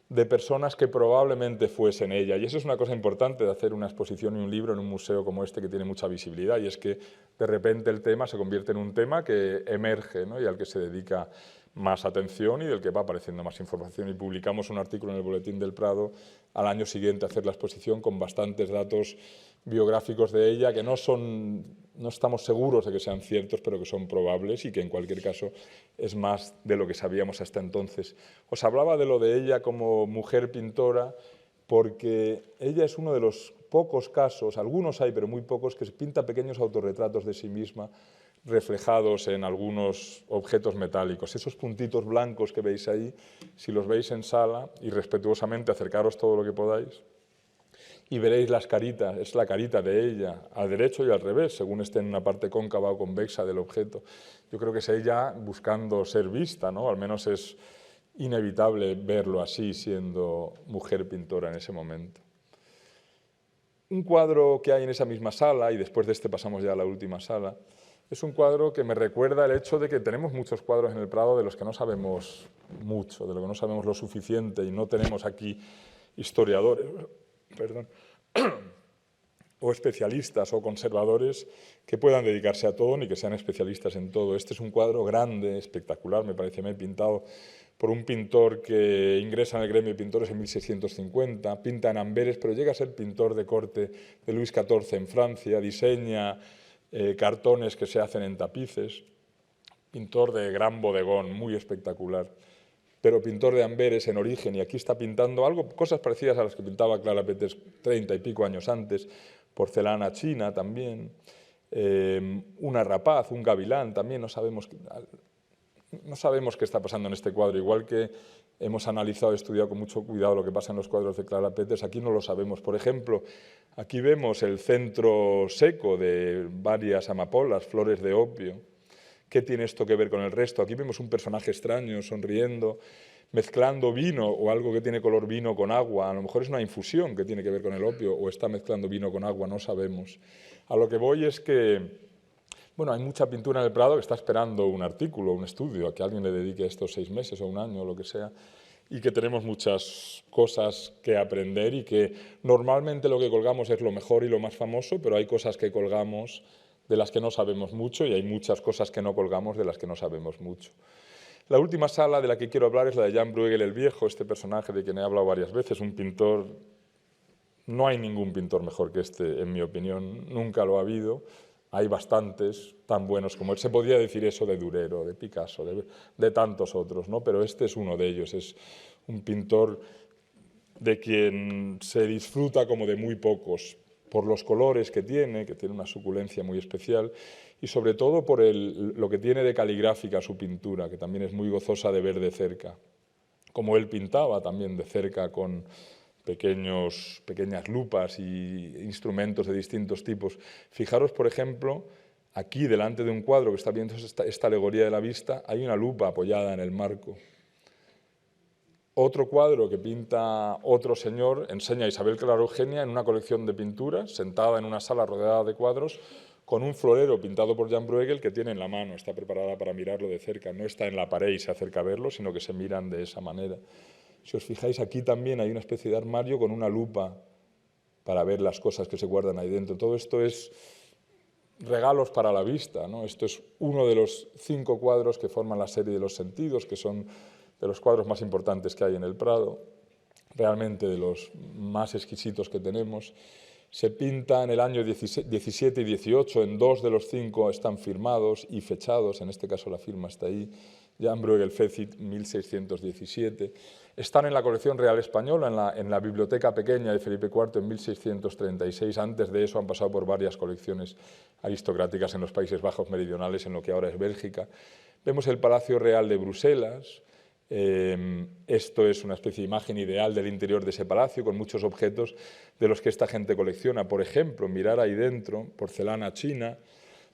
de personas que probablemente fuesen ella. Y eso es una cosa importante de hacer una exposición y un libro en un museo como este que tiene mucha visibilidad, y es que de repente el tema se convierte en un tema que emerge, ¿no?, y al que se dedica más atención y del que va apareciendo más información. Y publicamos un artículo en el Boletín del Prado al año siguiente a hacer la exposición con bastantes datos biográficos de ella que no estamos seguros de que sean ciertos, pero que son probables y que en cualquier caso es más de lo que sabíamos hasta entonces. Os hablaba de lo de ella como mujer pintora porque ella es uno de los pocos casos, algunos hay pero muy pocos, que pinta pequeños autorretratos de sí misma reflejados en algunos objetos metálicos. Esos puntitos blancos que veis ahí, si los veis en sala, y respetuosamente acercaros todo lo que podáis, y veréis las caritas, es la carita de ella, al derecho y al revés, según esté en una parte cóncava o convexa del objeto. Yo creo que es ella buscando ser vista, ¿no? Al menos es inevitable verlo así, siendo mujer pintora en ese momento. Un cuadro que hay en esa misma sala, y después de este pasamos ya a la última sala, es un cuadro que me recuerda el hecho de que tenemos muchos cuadros en el Prado de los que no sabemos mucho, de lo que no sabemos lo suficiente, y no tenemos aquí historiadores, perdón, o especialistas o conservadores que puedan dedicarse a todo ni que sean especialistas en todo. Este es un cuadro grande, espectacular, me parece, pintado por un pintor que ingresa en el gremio de pintores en 1650, pinta en Amberes, pero llega a ser pintor de corte de Luis XIV en Francia, diseña cartones que se hacen en tapices, pintor de gran bodegón, muy espectacular, pero pintor de Amberes en origen, y aquí está pintando cosas parecidas a las que pintaba Clara Peters 30 y pico años antes, porcelana china también, una rapaz, un gavilán también, no sabemos qué está pasando en este cuadro, igual que hemos analizado y estudiado con mucho cuidado lo que pasa en los cuadros de Clara Peters, aquí no lo sabemos. Por ejemplo, aquí vemos el centro seco de varias amapolas, flores de opio. ¿Qué tiene esto que ver con el resto? Aquí vemos un personaje extraño, sonriendo, mezclando vino o algo que tiene color vino con agua. A lo mejor es una infusión que tiene que ver con el opio o está mezclando vino con agua, no sabemos. A lo que voy es que, Bueno, hay mucha pintura en el Prado que está esperando un artículo, un estudio, a que alguien le dedique estos 6 meses o un año o lo que sea, y que tenemos muchas cosas que aprender y que normalmente lo que colgamos es lo mejor y lo más famoso, pero hay cosas que colgamos de las que no sabemos mucho y hay muchas cosas que no colgamos de las que no sabemos mucho. La última sala de la que quiero hablar es la de Jan Bruegel el Viejo, este personaje de quien he hablado varias veces, un pintor. No hay ningún pintor mejor que este, en mi opinión, nunca lo ha habido. Hay bastantes tan buenos como él. Se podría decir eso de Durero, de Picasso, de tantos otros, ¿no? Pero este es uno de ellos. Es un pintor de quien se disfruta como de muy pocos, por los colores que tiene una suculencia muy especial, y sobre todo por lo que tiene de caligráfica su pintura, que también es muy gozosa de ver de cerca. Como él pintaba también de cerca con pequeñas lupas y instrumentos de distintos tipos. Fijaros, por ejemplo, aquí delante de un cuadro que está viendo esta alegoría de la vista, hay una lupa apoyada en el marco. Otro cuadro que pinta otro señor enseña a Isabel Clara Eugenia en una colección de pinturas, sentada en una sala rodeada de cuadros, con un florero pintado por Jan Bruegel que tiene en la mano, está preparada para mirarlo de cerca, no está en la pared y se acerca a verlo, sino que se miran de esa manera. Si os fijáis, aquí también hay una especie de armario con una lupa para ver las cosas que se guardan ahí dentro. Todo esto es regalos para la vista, ¿no? Esto es uno de los 5 cuadros que forman la serie de los sentidos, que son de los cuadros más importantes que hay en el Prado, realmente de los más exquisitos que tenemos. Se pinta en el año 17 y 18, en 2 de los 5 están firmados y fechados, en este caso la firma está ahí, Jan Bruegel Fecit, 1617. Están en la colección real española, en la biblioteca pequeña de Felipe IV en 1636. Antes de eso han pasado por varias colecciones aristocráticas en los Países Bajos meridionales, en lo que ahora es Bélgica. Vemos el Palacio Real de Bruselas. Esto es una especie de imagen ideal del interior de ese palacio, con muchos objetos de los que esta gente colecciona. Por ejemplo, mirar ahí dentro, porcelana china,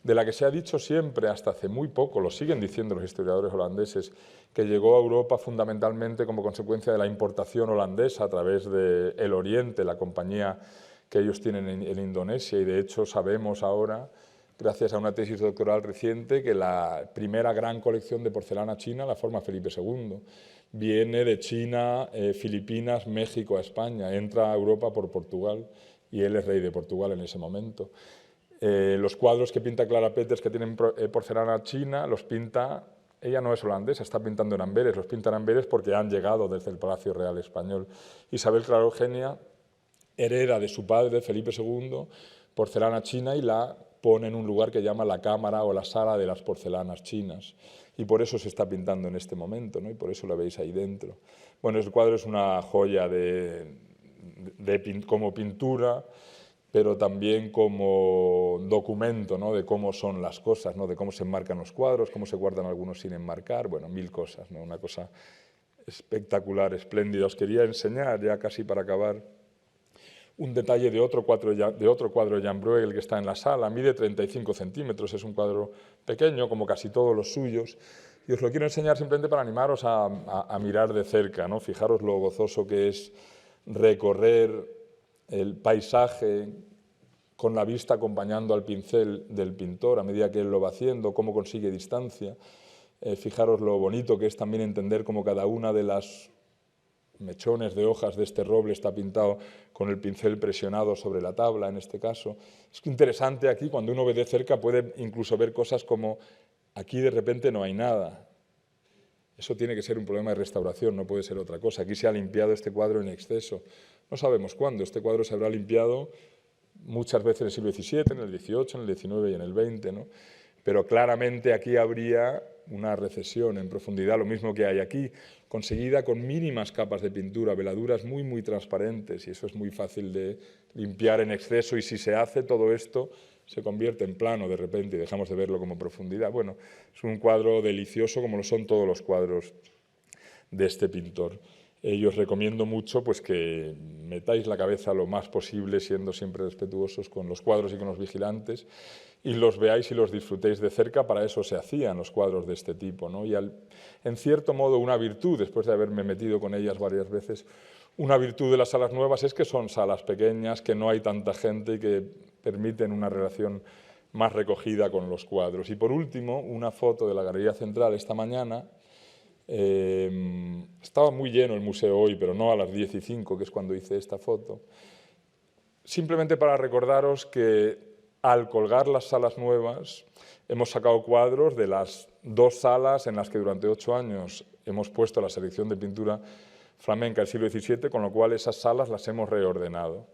de la que se ha dicho siempre, hasta hace muy poco, lo siguen diciendo los historiadores holandeses, que llegó a Europa fundamentalmente como consecuencia de la importación holandesa a través de El Oriente, la compañía que ellos tienen en Indonesia, y de hecho sabemos ahora, gracias a una tesis doctoral reciente, que la primera gran colección de porcelana china la forma Felipe II. Viene de China, Filipinas, México a España, entra a Europa por Portugal, y él es rey de Portugal en ese momento. Los cuadros que pinta Clara Peters, que tienen porcelana china, los pinta, ella no es holandesa, está pintando en Amberes, los pinta en Amberes porque han llegado desde el Palacio Real Español. Isabel Clara Eugenia hereda de su padre, Felipe II, porcelana china y la pone en un lugar que llama la cámara o la sala de las porcelanas chinas. Y por eso se está pintando en este momento, ¿no? Y por eso la veis ahí dentro. Bueno, el cuadro es una joya como pintura, pero también como documento, ¿no? De cómo son las cosas, ¿no? De cómo se enmarcan los cuadros, cómo se guardan algunos sin enmarcar, bueno, 1000 cosas, ¿no? Una cosa espectacular, espléndida. Os quería enseñar, ya casi para acabar, un detalle de otro cuadro de Jan Bruegel que está en la sala. Mide 35 centímetros, es un cuadro pequeño, como casi todos los suyos, y os lo quiero enseñar simplemente para animaros a mirar de cerca, ¿no? Fijaros lo gozoso que es recorrer el paisaje con la vista acompañando al pincel del pintor a medida que él lo va haciendo, cómo consigue distancia. Fijaros lo bonito que es también entender cómo cada una de las mechones de hojas de este roble está pintado con el pincel presionado sobre la tabla, en este caso. Es interesante aquí, cuando uno ve de cerca, puede incluso ver cosas como aquí de repente no hay nada. Eso tiene que ser un problema de restauración, no puede ser otra cosa. Aquí se ha limpiado este cuadro en exceso. No sabemos cuándo. Este cuadro se habrá limpiado muchas veces en el siglo XVII, en el XVIII, en el XIX y en el XX, ¿no? Pero claramente aquí habría una recesión en profundidad, lo mismo que hay aquí, conseguida con mínimas capas de pintura, veladuras muy, muy transparentes, y eso es muy fácil de limpiar en exceso, y si se hace todo esto, se convierte en plano de repente y dejamos de verlo como profundidad. Bueno, es un cuadro delicioso, como lo son todos los cuadros de este pintor. Y os recomiendo mucho pues, que metáis la cabeza lo más posible, siendo siempre respetuosos con los cuadros y con los vigilantes, y los veáis y los disfrutéis de cerca. Para eso se hacían los cuadros de este tipo, ¿no? Y en cierto modo una virtud, después de haberme metido con ellas varias veces, una virtud de las salas nuevas es que son salas pequeñas, que no hay tanta gente y que permiten una relación más recogida con los cuadros. Y por último, una foto de la Galería Central esta mañana. Estaba muy lleno el museo hoy, pero no a las 10:05, que es cuando hice esta foto. Simplemente para recordaros que al colgar las salas nuevas hemos sacado cuadros de las 2 salas en las que durante 8 años hemos puesto la selección de pintura flamenca del siglo XVII, con lo cual esas salas las hemos reordenado.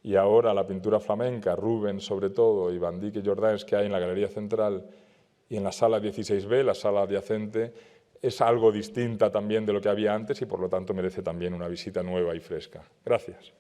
Y ahora la pintura flamenca, Rubens sobre todo, y Van Dyck y Jordaens que hay en la Galería Central y en la sala 16B, la sala adyacente, es algo distinta también de lo que había antes y por lo tanto merece también una visita nueva y fresca. Gracias.